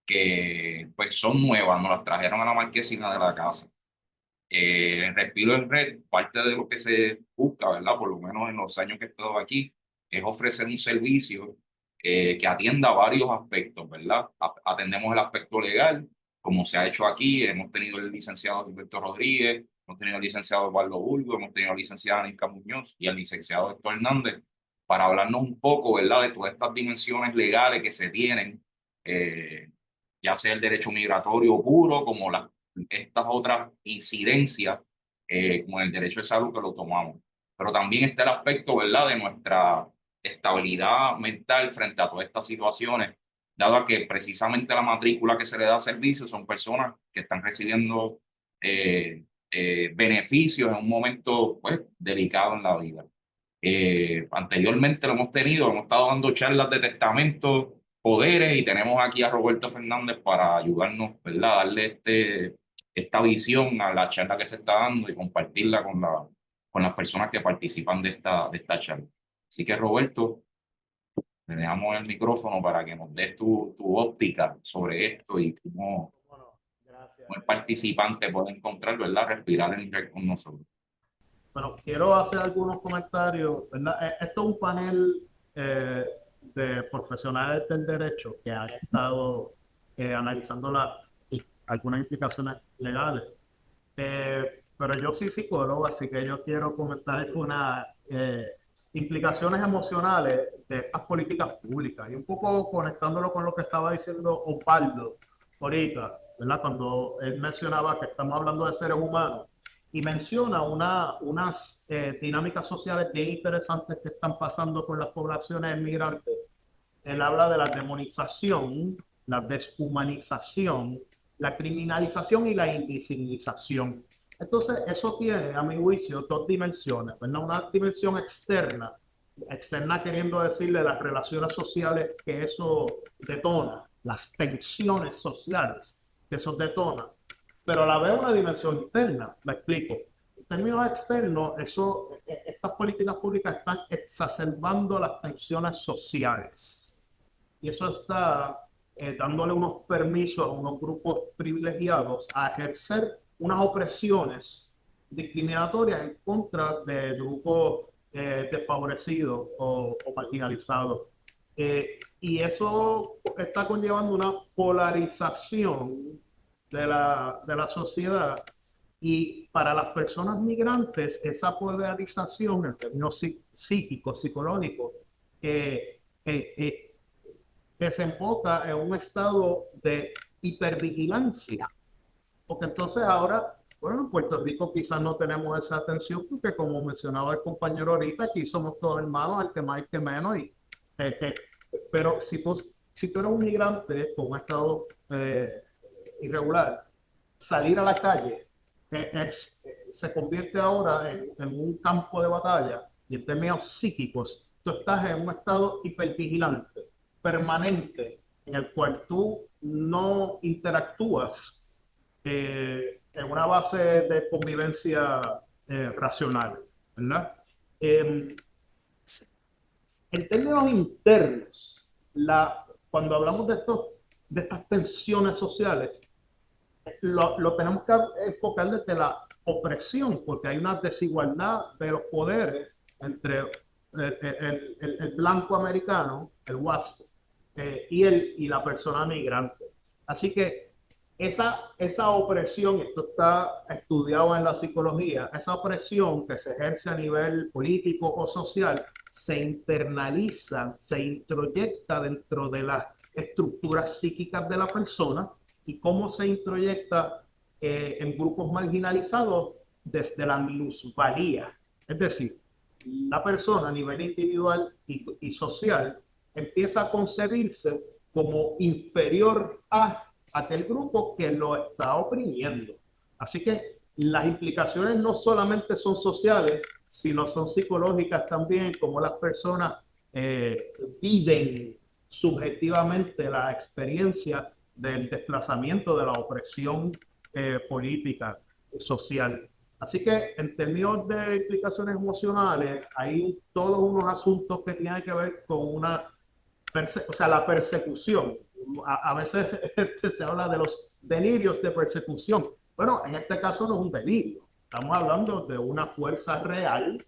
S2: que pues son nuevas, nos las trajeron a la marquesina de la casa. Respiro en Red, parte de lo que se busca, ¿verdad? Por lo menos en los años que he estado aquí, es ofrecer un servicio que atienda varios aspectos, ¿verdad? Atendemos el aspecto legal, como se ha hecho aquí, hemos tenido el licenciado Gilberto Rodríguez, hemos tenido el licenciado Eduardo Burgo, hemos tenido la licenciada Anica Muñoz y el licenciado Héctor Hernández, para hablarnos un poco, ¿verdad?, de todas estas dimensiones legales que se tienen, ya sea el derecho migratorio puro, como estas otras incidencias, como el derecho de salud que lo tomamos. Pero también está el aspecto, ¿verdad?, de nuestra estabilidad mental frente a todas estas situaciones, dado a que precisamente la matrícula que se le da a servicio son personas que están recibiendo beneficios en un momento pues, delicado en la vida. Anteriormente lo hemos tenido, hemos estado dando charlas de testamento, poderes, y tenemos aquí a Roberto Fernández para ayudarnos, ¿verdad? Darle esta visión a la charla que se está dando y compartirla con las personas que participan de esta charla. Así que, Roberto, le dejamos el micrófono para que nos des tu óptica sobre esto y cómo el participante puede encontrar, ¿verdad?, respirar en red con nosotros.
S7: Bueno, quiero hacer algunos comentarios, ¿verdad? Esto es un panel de profesionales del derecho que han estado analizando algunas implicaciones legales. Pero yo soy psicólogo, así que yo quiero comentar unas implicaciones emocionales de estas políticas públicas y un poco conectándolo con lo que estaba diciendo Osvaldo ahorita, ¿verdad? Cuando él mencionaba que estamos hablando de seres humanos y menciona unas dinámicas sociales bien interesantes que están pasando con las poblaciones migrantes. Él habla de la demonización, la deshumanización, la criminalización y la invisibilización. Entonces, eso tiene, a mi juicio, dos dimensiones, ¿verdad? Una dimensión externa queriendo decirle las relaciones sociales que eso detona, las tensiones sociales que eso detona, pero a la vez una dimensión interna. Me explico. En términos externos, estas políticas públicas están exacerbando las tensiones sociales y eso está dándole unos permisos a unos grupos privilegiados a ejercer unas opresiones discriminatorias en contra de grupos desfavorecidos o marginalizados. Y eso está conllevando una polarización de la sociedad. Y para las personas migrantes, esa polarización en términos psíquicos, psicológicos, desemboca en un estado de hipervigilancia. Porque entonces ahora, bueno, en Puerto Rico quizás no tenemos esa atención, porque como mencionaba el compañero ahorita, aquí somos todos hermanos, el que más y el que menos. Pero si tú eres un migrante con un estado irregular, salir a la calle se convierte ahora en un campo de batalla, y en términos psíquicos, tú estás en un estado hipervigilante, permanente, en el cual tú no interactúas en una base de convivencia racional, ¿verdad? En términos internos, cuando hablamos de estas tensiones sociales, lo tenemos que enfocar desde la opresión, porque hay una desigualdad de los poderes entre el blanco americano, el WASP, y la persona migrante. Así que esa opresión, esto está estudiado en la psicología, esa opresión que se ejerce a nivel político o social, se internaliza, se introyecta dentro de las estructuras psíquicas de la persona. Y cómo se introyecta en grupos marginalizados desde la minusvalía. Es decir, la persona a nivel individual y social empieza a concebirse como inferior a aquel grupo que lo está oprimiendo. Así que las implicaciones no solamente son sociales, sino son psicológicas también, como las personas viven subjetivamente la experiencia del desplazamiento, de la opresión política, social. Así que en términos de implicaciones emocionales, hay todos unos asuntos que tienen que ver con la persecución. A veces se habla de los delirios de persecución. Bueno, en este caso no es un delirio. Estamos hablando de una fuerza real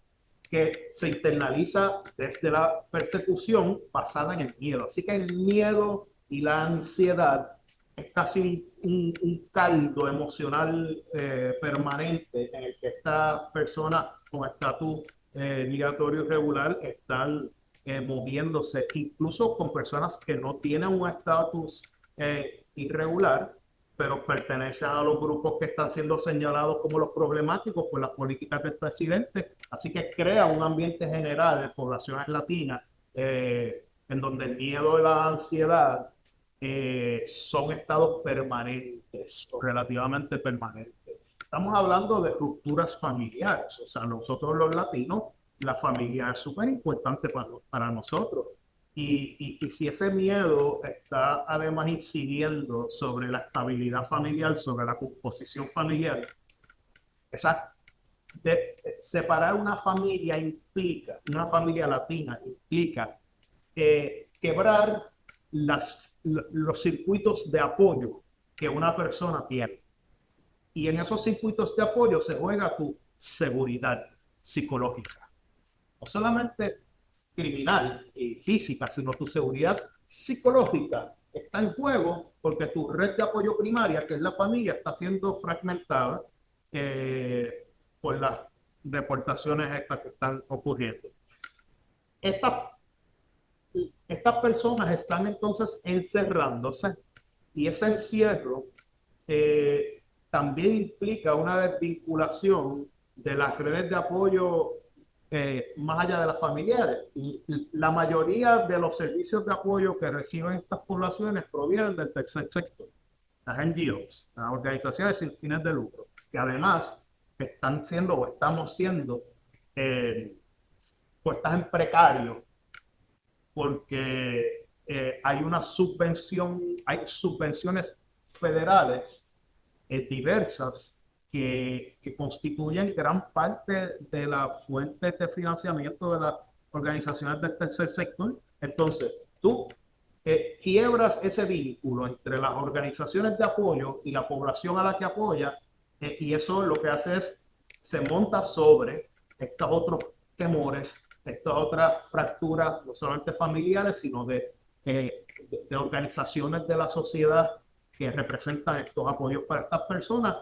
S7: que se internaliza desde la persecución basada en el miedo. Así que el miedo y la ansiedad es casi un caldo emocional permanente en el que estas personas con estatus migratorio irregular están moviéndose, incluso con personas que no tienen un estatus irregular, pero pertenecen a los grupos que están siendo señalados como los problemáticos por las políticas del presidente. Así que crea un ambiente general de poblaciones latinas en donde el miedo y la ansiedad son estados permanentes o relativamente permanentes. Estamos hablando de rupturas familiares. O sea, nosotros los latinos, la familia es súper importante para nosotros. Y si ese miedo está además incidiendo sobre la estabilidad familiar, sobre la composición familiar, separar una familia latina implica quebrar los circuitos de apoyo que una persona tiene. Y en esos circuitos de apoyo se juega tu seguridad psicológica. No solamente criminal y física, sino tu seguridad psicológica está en juego porque tu red de apoyo primaria, que es la familia, está siendo fragmentada por las deportaciones estas que están ocurriendo. Estas personas están entonces encerrándose, y ese encierro también implica una desvinculación de las redes de apoyo más allá de las familiares. Y la mayoría de los servicios de apoyo que reciben estas poblaciones provienen del tercer sector, las NGOs, las organizaciones sin fines de lucro, que además están siendo o estamos siendo puestas en precario porque hay subvenciones federales diversas que constituyen gran parte de la fuente de financiamiento de las organizaciones del tercer sector. Entonces, tú quiebras ese vínculo entre las organizaciones de apoyo y la población a la que apoya, y eso lo que hace es se monta sobre estos otros temores, estas otras fracturas, no solamente familiares, sino de organizaciones de la sociedad que representan estos apoyos para estas personas,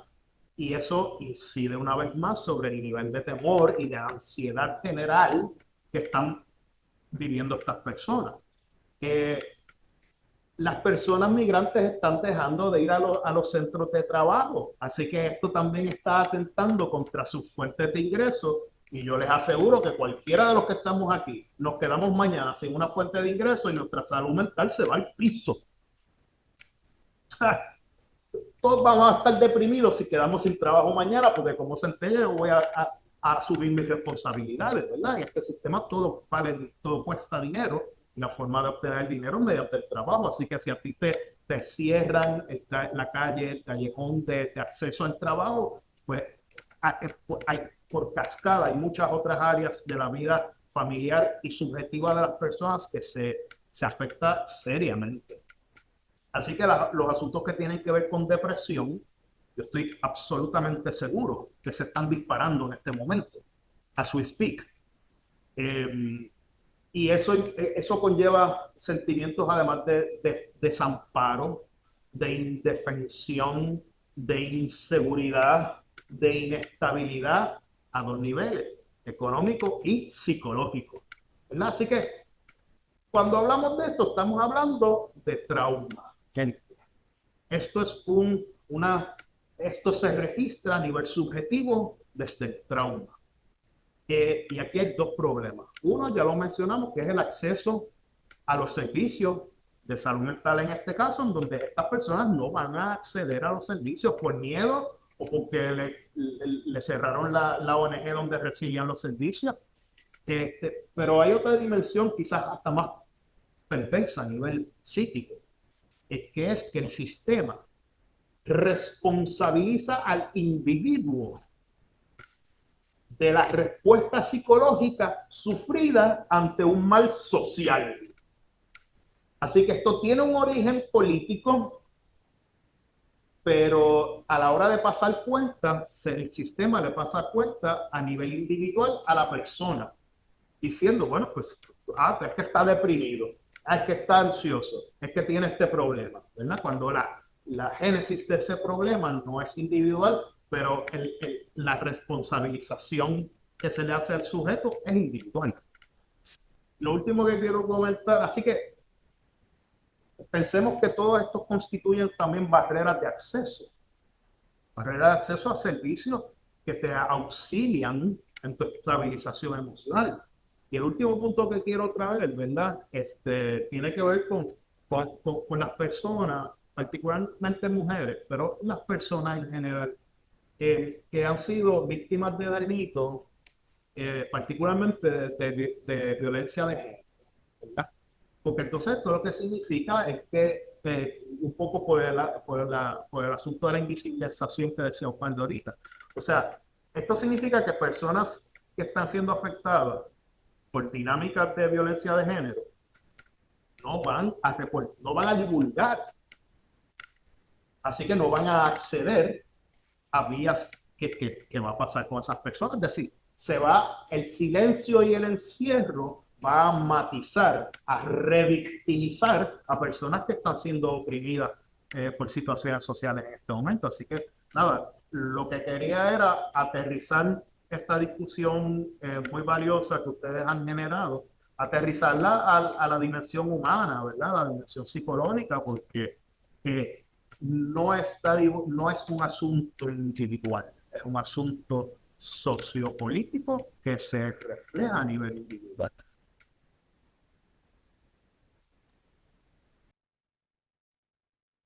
S7: y eso incide una vez más sobre el nivel de temor y de ansiedad general que están viviendo estas personas. Las personas migrantes están dejando de ir a los centros de trabajo, así que esto también está atentando contra sus fuentes de ingresos, y yo les aseguro que cualquiera de los que estamos aquí nos quedamos mañana sin una fuente de ingresos y nuestra salud mental se va al piso. O sea, todos vamos a estar deprimidos si quedamos sin trabajo mañana, porque como se entere voy a asumir mis responsabilidades, ¿verdad? En este sistema todo cuesta dinero, y la forma de obtener el dinero es mediante el trabajo, así que si a ti te cierran la calle, el callejón de acceso al trabajo, pues hay por cascada, hay muchas otras áreas de la vida familiar y subjetiva de las personas que se afecta seriamente. Así que los asuntos que tienen que ver con depresión, yo estoy absolutamente seguro que se están disparando en este momento, as we speak. Y eso conlleva sentimientos además de desamparo, de indefensión, de inseguridad, de inestabilidad a dos niveles, económico y psicológico, ¿verdad? Así que cuando hablamos de esto, estamos hablando de trauma, gente. Esto se registra a nivel subjetivo desde el trauma. Y aquí hay dos problemas. Uno, ya lo mencionamos, que es el acceso a los servicios de salud mental en este caso, en donde estas personas no van a acceder a los servicios por miedo o porque le cerraron la ONG donde recibían los servicios. Pero hay otra dimensión quizás hasta más perversa a nivel psíquico, que es que el sistema responsabiliza al individuo de la respuesta psicológica sufrida ante un mal social. Así que esto tiene un origen político, pero a la hora de pasar cuentas, el sistema le pasa cuenta a nivel individual a la persona, diciendo, bueno, pues, es que está deprimido, es que está ansioso, es que tiene este problema, ¿verdad? Cuando la génesis de ese problema no es individual, pero la responsabilización que se le hace al sujeto es individual. Lo último que quiero comentar, así que pensemos que todo esto constituyen también barreras de acceso a servicios que te auxilian en tu estabilización emocional. Y el último punto que quiero traer, ¿verdad? Tiene que ver con las personas, particularmente mujeres, pero las personas en general, que han sido víctimas de delitos, particularmente de violencia de género, ¿verdad? Porque entonces todo lo que significa es que un poco por el asunto de la invisibilización que decía Osvaldo ahorita. O sea, esto significa que personas que están siendo afectadas por dinámicas de violencia de género no van a divulgar, así que no van a acceder a vías que va a pasar con esas personas. Es decir, el silencio y el encierro va a matizar, a revictimizar a personas que están siendo oprimidas por situaciones sociales en este momento. Así que, nada, lo que quería era aterrizar esta discusión muy valiosa que ustedes han generado, aterrizarla a la dimensión humana, ¿verdad? La dimensión psicológica, porque no es un asunto individual, es un asunto sociopolítico que se refleja a nivel individual.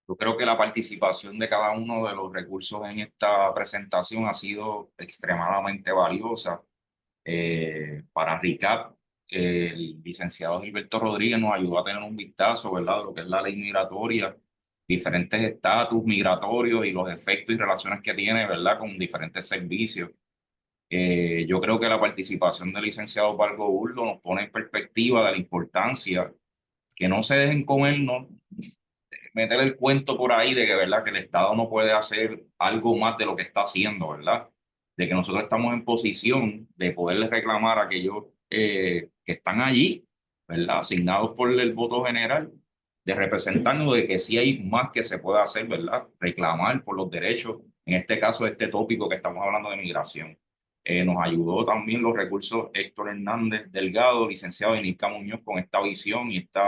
S2: Yo creo que la participación de cada uno de los recursos en esta presentación ha sido extremadamente valiosa. Para recap, el licenciado Gilberto Rodríguez nos ayudó a tener un vistazo, ¿verdad?, de lo que es la ley migratoria, diferentes estatus migratorios y los efectos y relaciones que tiene, ¿verdad?, con diferentes servicios. Yo creo que la participación del licenciado Pargo Burdo nos pone en perspectiva de la importancia que no se dejen comernos, meter el cuento por ahí de que, ¿verdad?, que el Estado no puede hacer algo más de lo que está haciendo, ¿verdad? de que nosotros estamos en posición de poderles reclamar a aquellos que están allí, ¿verdad? Asignados por el voto general, de representarnos, de que sí hay más que se puede hacer, ¿verdad? Reclamar por los derechos, en este caso, este tópico que estamos hablando de migración. Nos ayudó también los recursos Héctor Hernández Delgado, licenciado Inilka Muñoz, con esta visión y este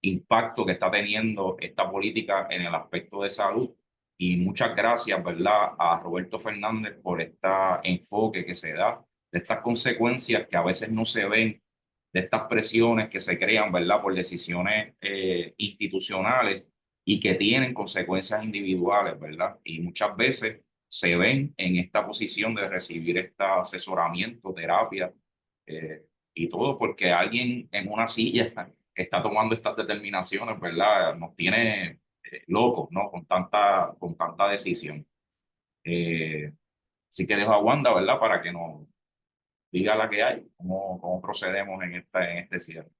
S2: impacto que está teniendo esta política en el aspecto de salud. Y muchas gracias, ¿verdad?, a Roberto Fernández por este enfoque que se da, de estas consecuencias que a veces no se ven, de estas presiones que se crean, ¿verdad?, por decisiones institucionales y que tienen consecuencias individuales, ¿verdad? Y muchas veces se ven en esta posición de recibir este asesoramiento, terapia y todo porque alguien en una silla está tomando estas determinaciones, ¿verdad? Nos tiene locos, ¿no? Con tanta decisión. Así que dejo a Wanda, ¿verdad? Para que nos diga la que hay, cómo procedemos en este cierre.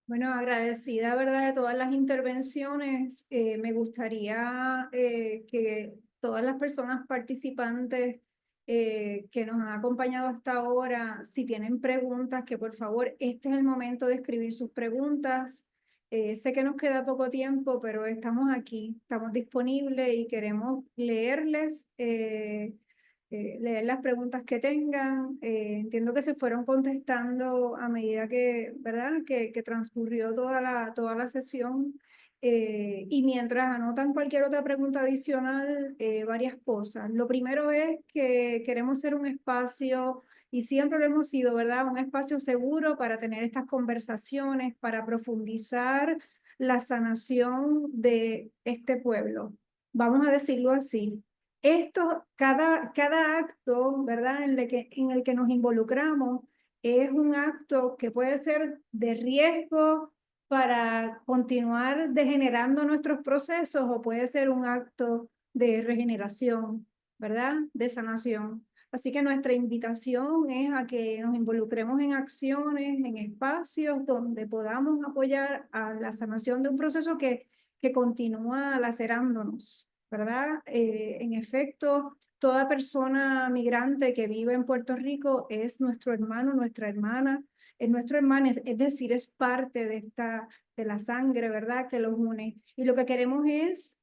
S1: Bueno, agradecida, ¿verdad?, de todas las intervenciones. Me gustaría que todas las personas participantes que nos han acompañado hasta ahora, si tienen preguntas, que por favor, este es el momento de escribir sus preguntas. Sé que nos queda poco tiempo, pero estamos aquí, estamos disponibles y queremos leerles. Leer las preguntas que tengan. Entiendo que se fueron contestando a medida que, ¿verdad?, que transcurrió toda la sesión. Y mientras anotan cualquier otra pregunta adicional, varias cosas. Lo primero es que queremos ser un espacio, y siempre lo hemos sido, ¿verdad?, un espacio seguro para tener estas conversaciones, para profundizar la sanación de este pueblo. Vamos a decirlo así. Cada acto, ¿verdad?, en el que nos involucramos es un acto que puede ser de riesgo para continuar degenerando nuestros procesos o puede ser un acto de regeneración, ¿verdad?, de sanación. Así que nuestra invitación es a que nos involucremos en acciones, en espacios donde podamos apoyar a la sanación de un proceso que continúa lacerándonos, ¿verdad? En efecto, toda persona migrante que vive en Puerto Rico es nuestro hermano, nuestra hermana, es nuestro hermano, es decir, es parte de la sangre, ¿verdad?, que los une. Y lo que queremos es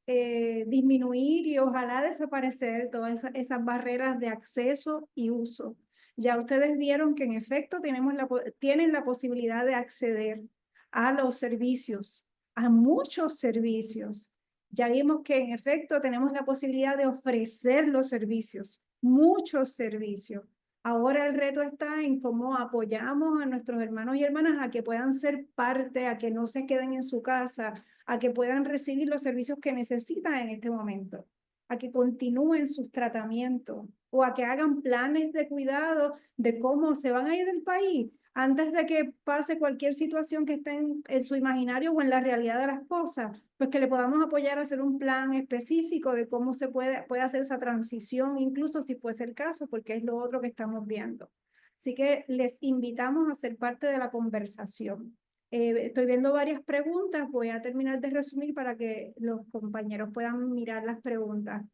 S1: disminuir y ojalá desaparecer todas esas barreras de acceso y uso. Ya ustedes vieron que en efecto tienen la posibilidad de acceder a los servicios, a muchos servicios. Ya vimos que en efecto tenemos la posibilidad de ofrecer los servicios, muchos servicios. Ahora el reto está en cómo apoyamos a nuestros hermanos y hermanas a que puedan ser parte, a que no se queden en su casa, a que puedan recibir los servicios que necesitan en este momento, a que continúen sus tratamientos o a que hagan planes de cuidado de cómo se van a ir del país antes de que pase cualquier situación que esté en su imaginario o en la realidad de las cosas, pues que le podamos apoyar a hacer un plan específico de cómo se puede hacer esa transición, incluso si fuese el caso, porque es lo otro que estamos viendo. Así que les invitamos a ser parte de la conversación. Estoy viendo varias preguntas, voy a terminar de resumir para que los compañeros puedan mirar las preguntas.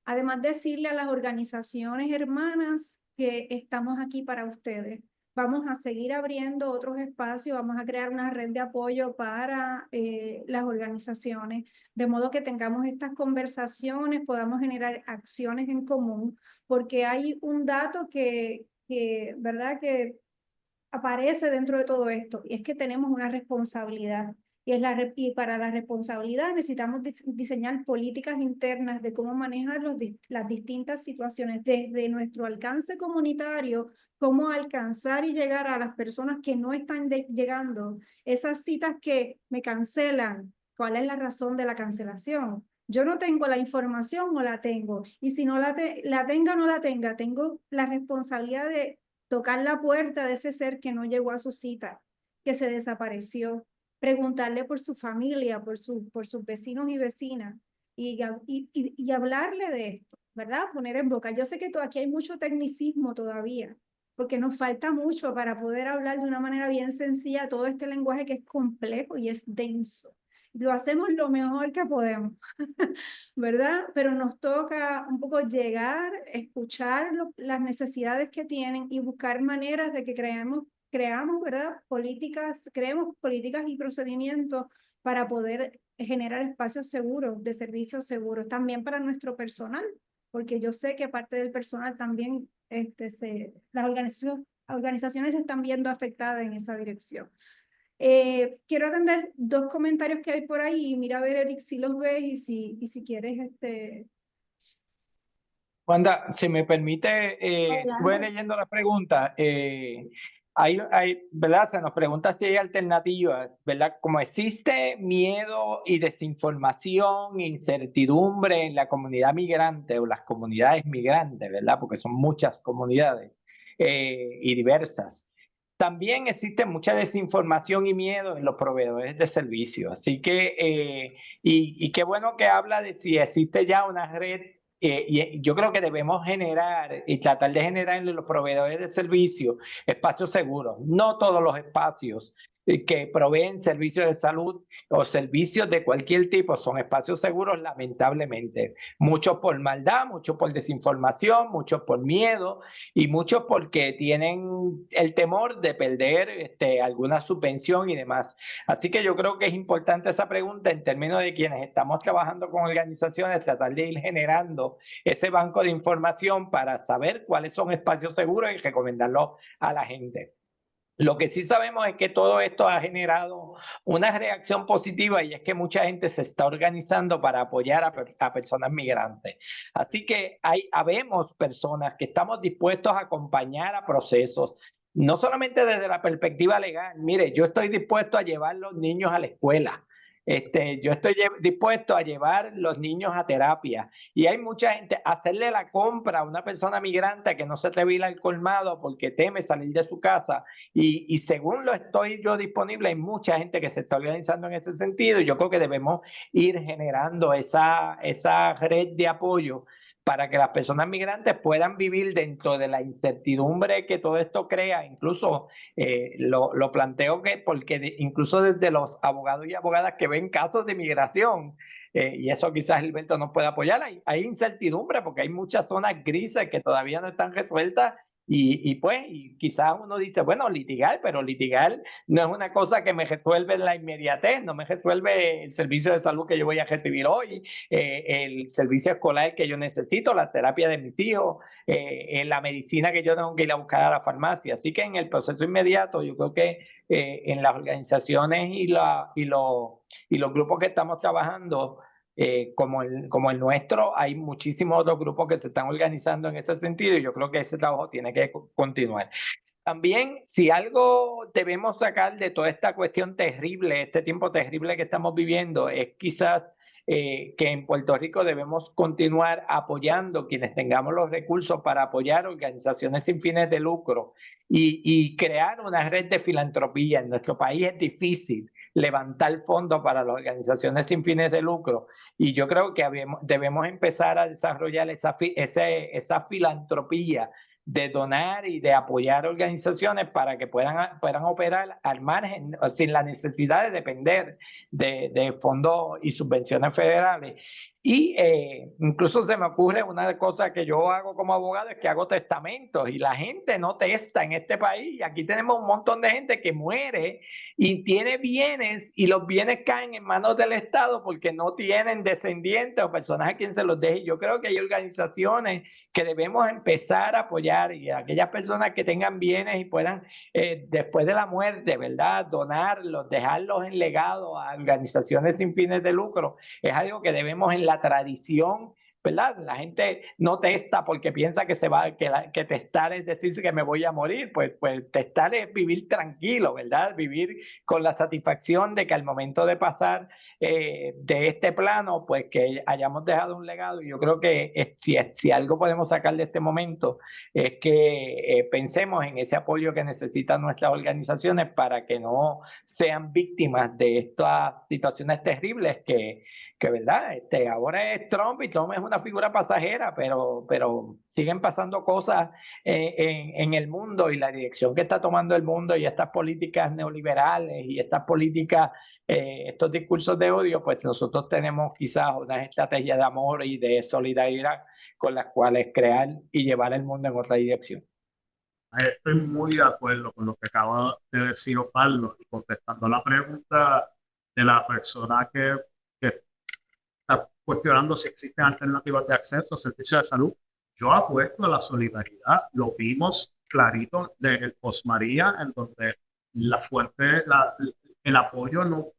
S1: Además, decirle a las organizaciones hermanas que estamos aquí para ustedes. Vamos a seguir abriendo otros espacios, vamos a crear una red de apoyo para las organizaciones, de modo que tengamos estas conversaciones, podamos generar acciones en común, porque hay un dato ¿verdad?, que aparece dentro de todo esto, y es que tenemos una responsabilidad. Y para la responsabilidad necesitamos diseñar políticas internas de cómo manejar las distintas situaciones desde nuestro alcance comunitario, cómo alcanzar y llegar a las personas que no están llegando, esas citas que me cancelan. ¿Cuál es la razón de la cancelación? Yo no tengo la información o la tengo, y si no la tenga o no la tenga, tengo la responsabilidad de tocar la puerta de ese ser que no llegó a su cita, que se desapareció, preguntarle por su familia, por sus vecinos y vecinas, y hablarle de esto, ¿verdad? Poner en boca. Yo sé que aquí hay mucho tecnicismo todavía, porque nos falta mucho para poder hablar de una manera bien sencilla todo este lenguaje que es complejo y es denso. lo hacemos lo mejor que podemos, ¿verdad? Pero nos toca un poco llegar, escuchar las necesidades que tienen y buscar maneras de que creamos, ¿verdad? Creemos políticas y procedimientos para poder generar espacios seguros, de servicios seguros, también para nuestro personal, porque yo sé que parte del personal también, las organizaciones se están viendo afectadas en esa dirección. Quiero atender dos comentarios que hay por ahí, y mira a ver, Eric, si los ves y si quieres,
S4: Wanda, si me permite, voy
S5: Adelante.
S4: leyendo la pregunta. ¿Verdad? Se nos pregunta si hay alternativas, ¿verdad? Como existe miedo y desinformación, incertidumbre en la comunidad migrante o las comunidades migrantes, ¿verdad? Porque son muchas comunidades y diversas. También existe mucha desinformación y miedo en los proveedores de servicios. Así que, y qué bueno que habla de si existe ya una red. Y yo creo que debemos generar y tratar de generar en los proveedores de servicios espacios seguros. No todos los espacios que proveen servicios de salud o servicios de cualquier tipo son espacios seguros, lamentablemente. Muchos por maldad, muchos por desinformación, muchos por miedo y muchos porque tienen el temor de perder alguna subvención y demás. Así que yo creo que es importante esa pregunta en términos de quienes estamos trabajando con organizaciones, tratar de ir generando ese banco de información para saber cuáles son espacios seguros y recomendarlos a la gente. Lo que sí sabemos es que todo esto ha generado una reacción positiva y es que mucha gente se está organizando para apoyar a personas migrantes. Así que habemos personas que estamos dispuestos a acompañar a procesos, no solamente desde la perspectiva legal. Mire, yo estoy dispuesto a llevar los niños a la escuela. Yo estoy dispuesto a llevar los niños a terapia. Y hay mucha gente, hacerle la compra a una persona migrante que no se atreve a ir al colmado porque teme salir de su casa. Y según lo estoy yo disponible, hay mucha gente que se está organizando en ese sentido. Y yo creo que debemos ir generando esa red de apoyo para que las personas migrantes puedan vivir dentro de la incertidumbre que todo esto crea. Incluso lo planteo porque incluso desde los abogados y abogadas que ven casos de migración, y eso quizás Gilberto nos puede apoyar, hay incertidumbre porque hay muchas zonas grises que todavía no están resueltas. Y quizás uno dice, bueno, litigar, pero litigar no es una cosa que me resuelve en la inmediatez, no me resuelve el servicio de salud que yo voy a recibir hoy, el servicio escolar que yo necesito, la terapia de mis hijos, la medicina que yo tengo que ir a buscar a la farmacia. Así que en el proceso inmediato, yo creo que en las organizaciones y los grupos que estamos trabajando, como el nuestro, hay muchísimos otros grupos que se están organizando en ese sentido y yo creo que ese trabajo tiene que continuar. También, si algo debemos sacar de toda esta cuestión terrible, este tiempo terrible que estamos viviendo, es quizás que en Puerto Rico debemos continuar apoyando quienes tengamos los recursos para apoyar organizaciones sin fines de lucro y crear una red de filantropía. En nuestro país es difícil levantar fondos para las organizaciones sin fines de lucro y yo creo que debemos empezar a desarrollar esa filantropía de donar y de apoyar organizaciones para que puedan operar al margen, sin la necesidad de depender de fondos y subvenciones federales. Y incluso se me ocurre una cosa que yo hago como abogado, es que hago testamentos y la gente no testa en este país. Aquí tenemos un montón de gente que muere y tiene bienes y los bienes caen en manos del Estado porque no tienen descendientes o personas a quien se los deje. Yo creo que hay organizaciones que debemos empezar a apoyar y a aquellas personas que tengan bienes y puedan después de la muerte, ¿verdad?, donarlos, dejarlos en legado a organizaciones sin fines de lucro. Es algo que debemos en la tradición, ¿verdad? La gente no testa porque piensa que testar es decirse que me voy a morir, pues testar es vivir tranquilo, ¿verdad? Vivir con la satisfacción de que al momento de pasar de este plano, pues que hayamos dejado un legado. Y yo creo que si algo podemos sacar de este momento es que pensemos en ese apoyo que necesitan nuestras organizaciones para que no sean víctimas de estas situaciones terribles que ¿verdad? Ahora es Trump y Trump es una figura pasajera, pero siguen pasando cosas en el mundo y la dirección que está tomando el mundo y estas políticas neoliberales y estas políticas estos discursos de odio, pues nosotros tenemos quizás unas estrategias de amor y de solidaridad con las cuales crear y llevar el mundo en otra dirección.
S7: Estoy muy de acuerdo con lo que acaba de decir Osvaldo, y contestando la pregunta de la persona que está cuestionando si existen alternativas de acceso a servicios de salud. Yo apuesto a la solidaridad. Lo vimos clarito del Post-María, en donde la fuente, el apoyo no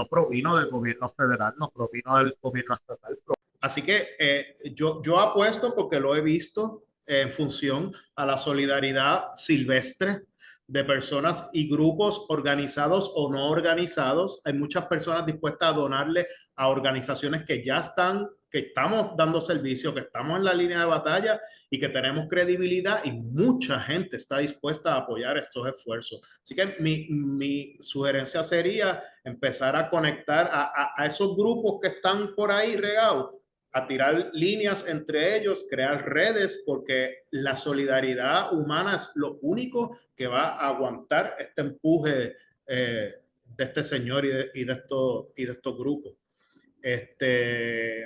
S7: provino del gobierno federal, no provino del gobierno estatal.
S8: Así que yo apuesto, porque lo he visto, en función a la solidaridad silvestre de personas y grupos organizados o no organizados. Hay muchas personas dispuestas a donarle a organizaciones que ya están, que estamos dando servicio, que estamos en la línea de batalla y que tenemos credibilidad, y mucha gente está dispuesta a apoyar estos esfuerzos. Así que mi sugerencia sería empezar a conectar a esos grupos que están por ahí regados, a tirar líneas entre ellos, crear redes, porque la solidaridad humana es lo único que va a aguantar este empuje de este señor y de estos grupos.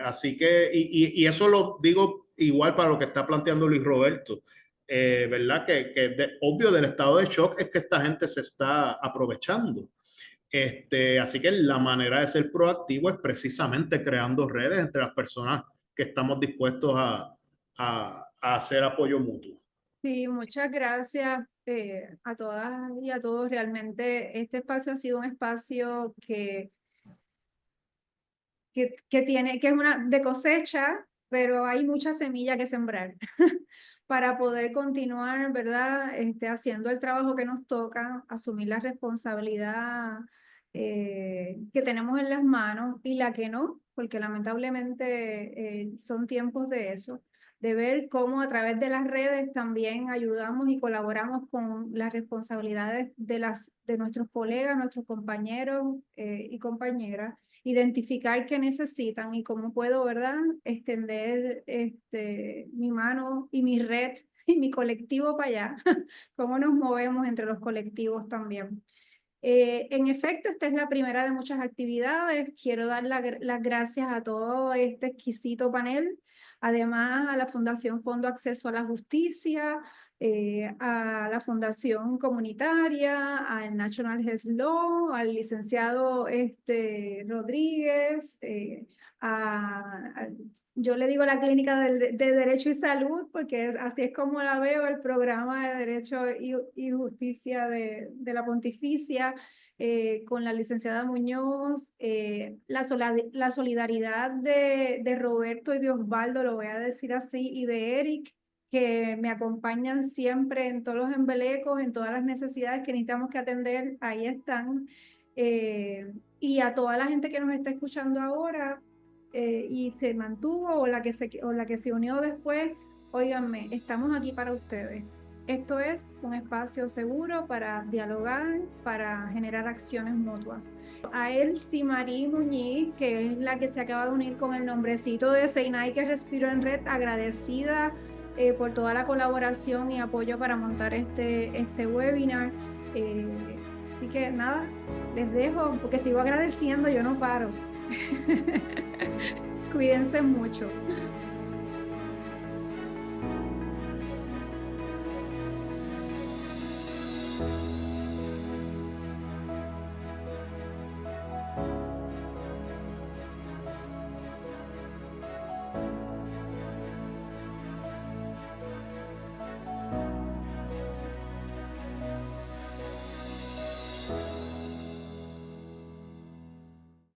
S8: Así que, y eso lo digo igual para lo que está planteando Luis Roberto, ¿verdad? Obvio, del estado de shock es que esta gente se está aprovechando. Así que la manera de ser proactivo es precisamente creando redes entre las personas que estamos dispuestos a hacer apoyo mutuo.
S1: Sí, muchas gracias a todas y a todos. Realmente este espacio ha sido un espacio que es una de cosecha, pero hay mucha semilla que sembrar para poder continuar, ¿verdad? Haciendo el trabajo que nos toca, asumir la responsabilidad que tenemos en las manos, y la que no, porque lamentablemente son tiempos de eso, de ver cómo a través de las redes también ayudamos y colaboramos con las responsabilidades de nuestros colegas, nuestros compañeros y compañeras, identificar qué necesitan y cómo puedo, ¿verdad?, extender mi mano y mi red y mi colectivo para allá, cómo nos movemos entre los colectivos también. En efecto, esta es la primera de muchas actividades. Quiero dar las gracias a todo este exquisito panel, además a la Fundación Fondo Acceso a la Justicia, a la Fundación Comunitaria, al National Health Law, al licenciado Rodríguez, yo le digo la Clínica de Derecho y Salud, porque así es como la veo, el programa de Derecho y Justicia de la Pontificia, con la licenciada Muñoz, la solidaridad de Roberto y de Osvaldo, lo voy a decir así, y de Eric, que me acompañan siempre en todos los embelecos, en todas las necesidades que necesitamos que atender, ahí están. Y a toda la gente que nos está escuchando ahora y se mantuvo, o la que se unió después, óiganme, estamos aquí para ustedes. Esto es un espacio seguro para dialogar, para generar acciones mutuas. A Elsie Marie Muñiz, que es la que se acaba de unir con el nombrecito de Seinai que respiro en red, agradecida por toda la colaboración y apoyo para montar este webinar. Así que nada, les dejo, porque sigo agradeciendo, yo no paro. Cuídense mucho.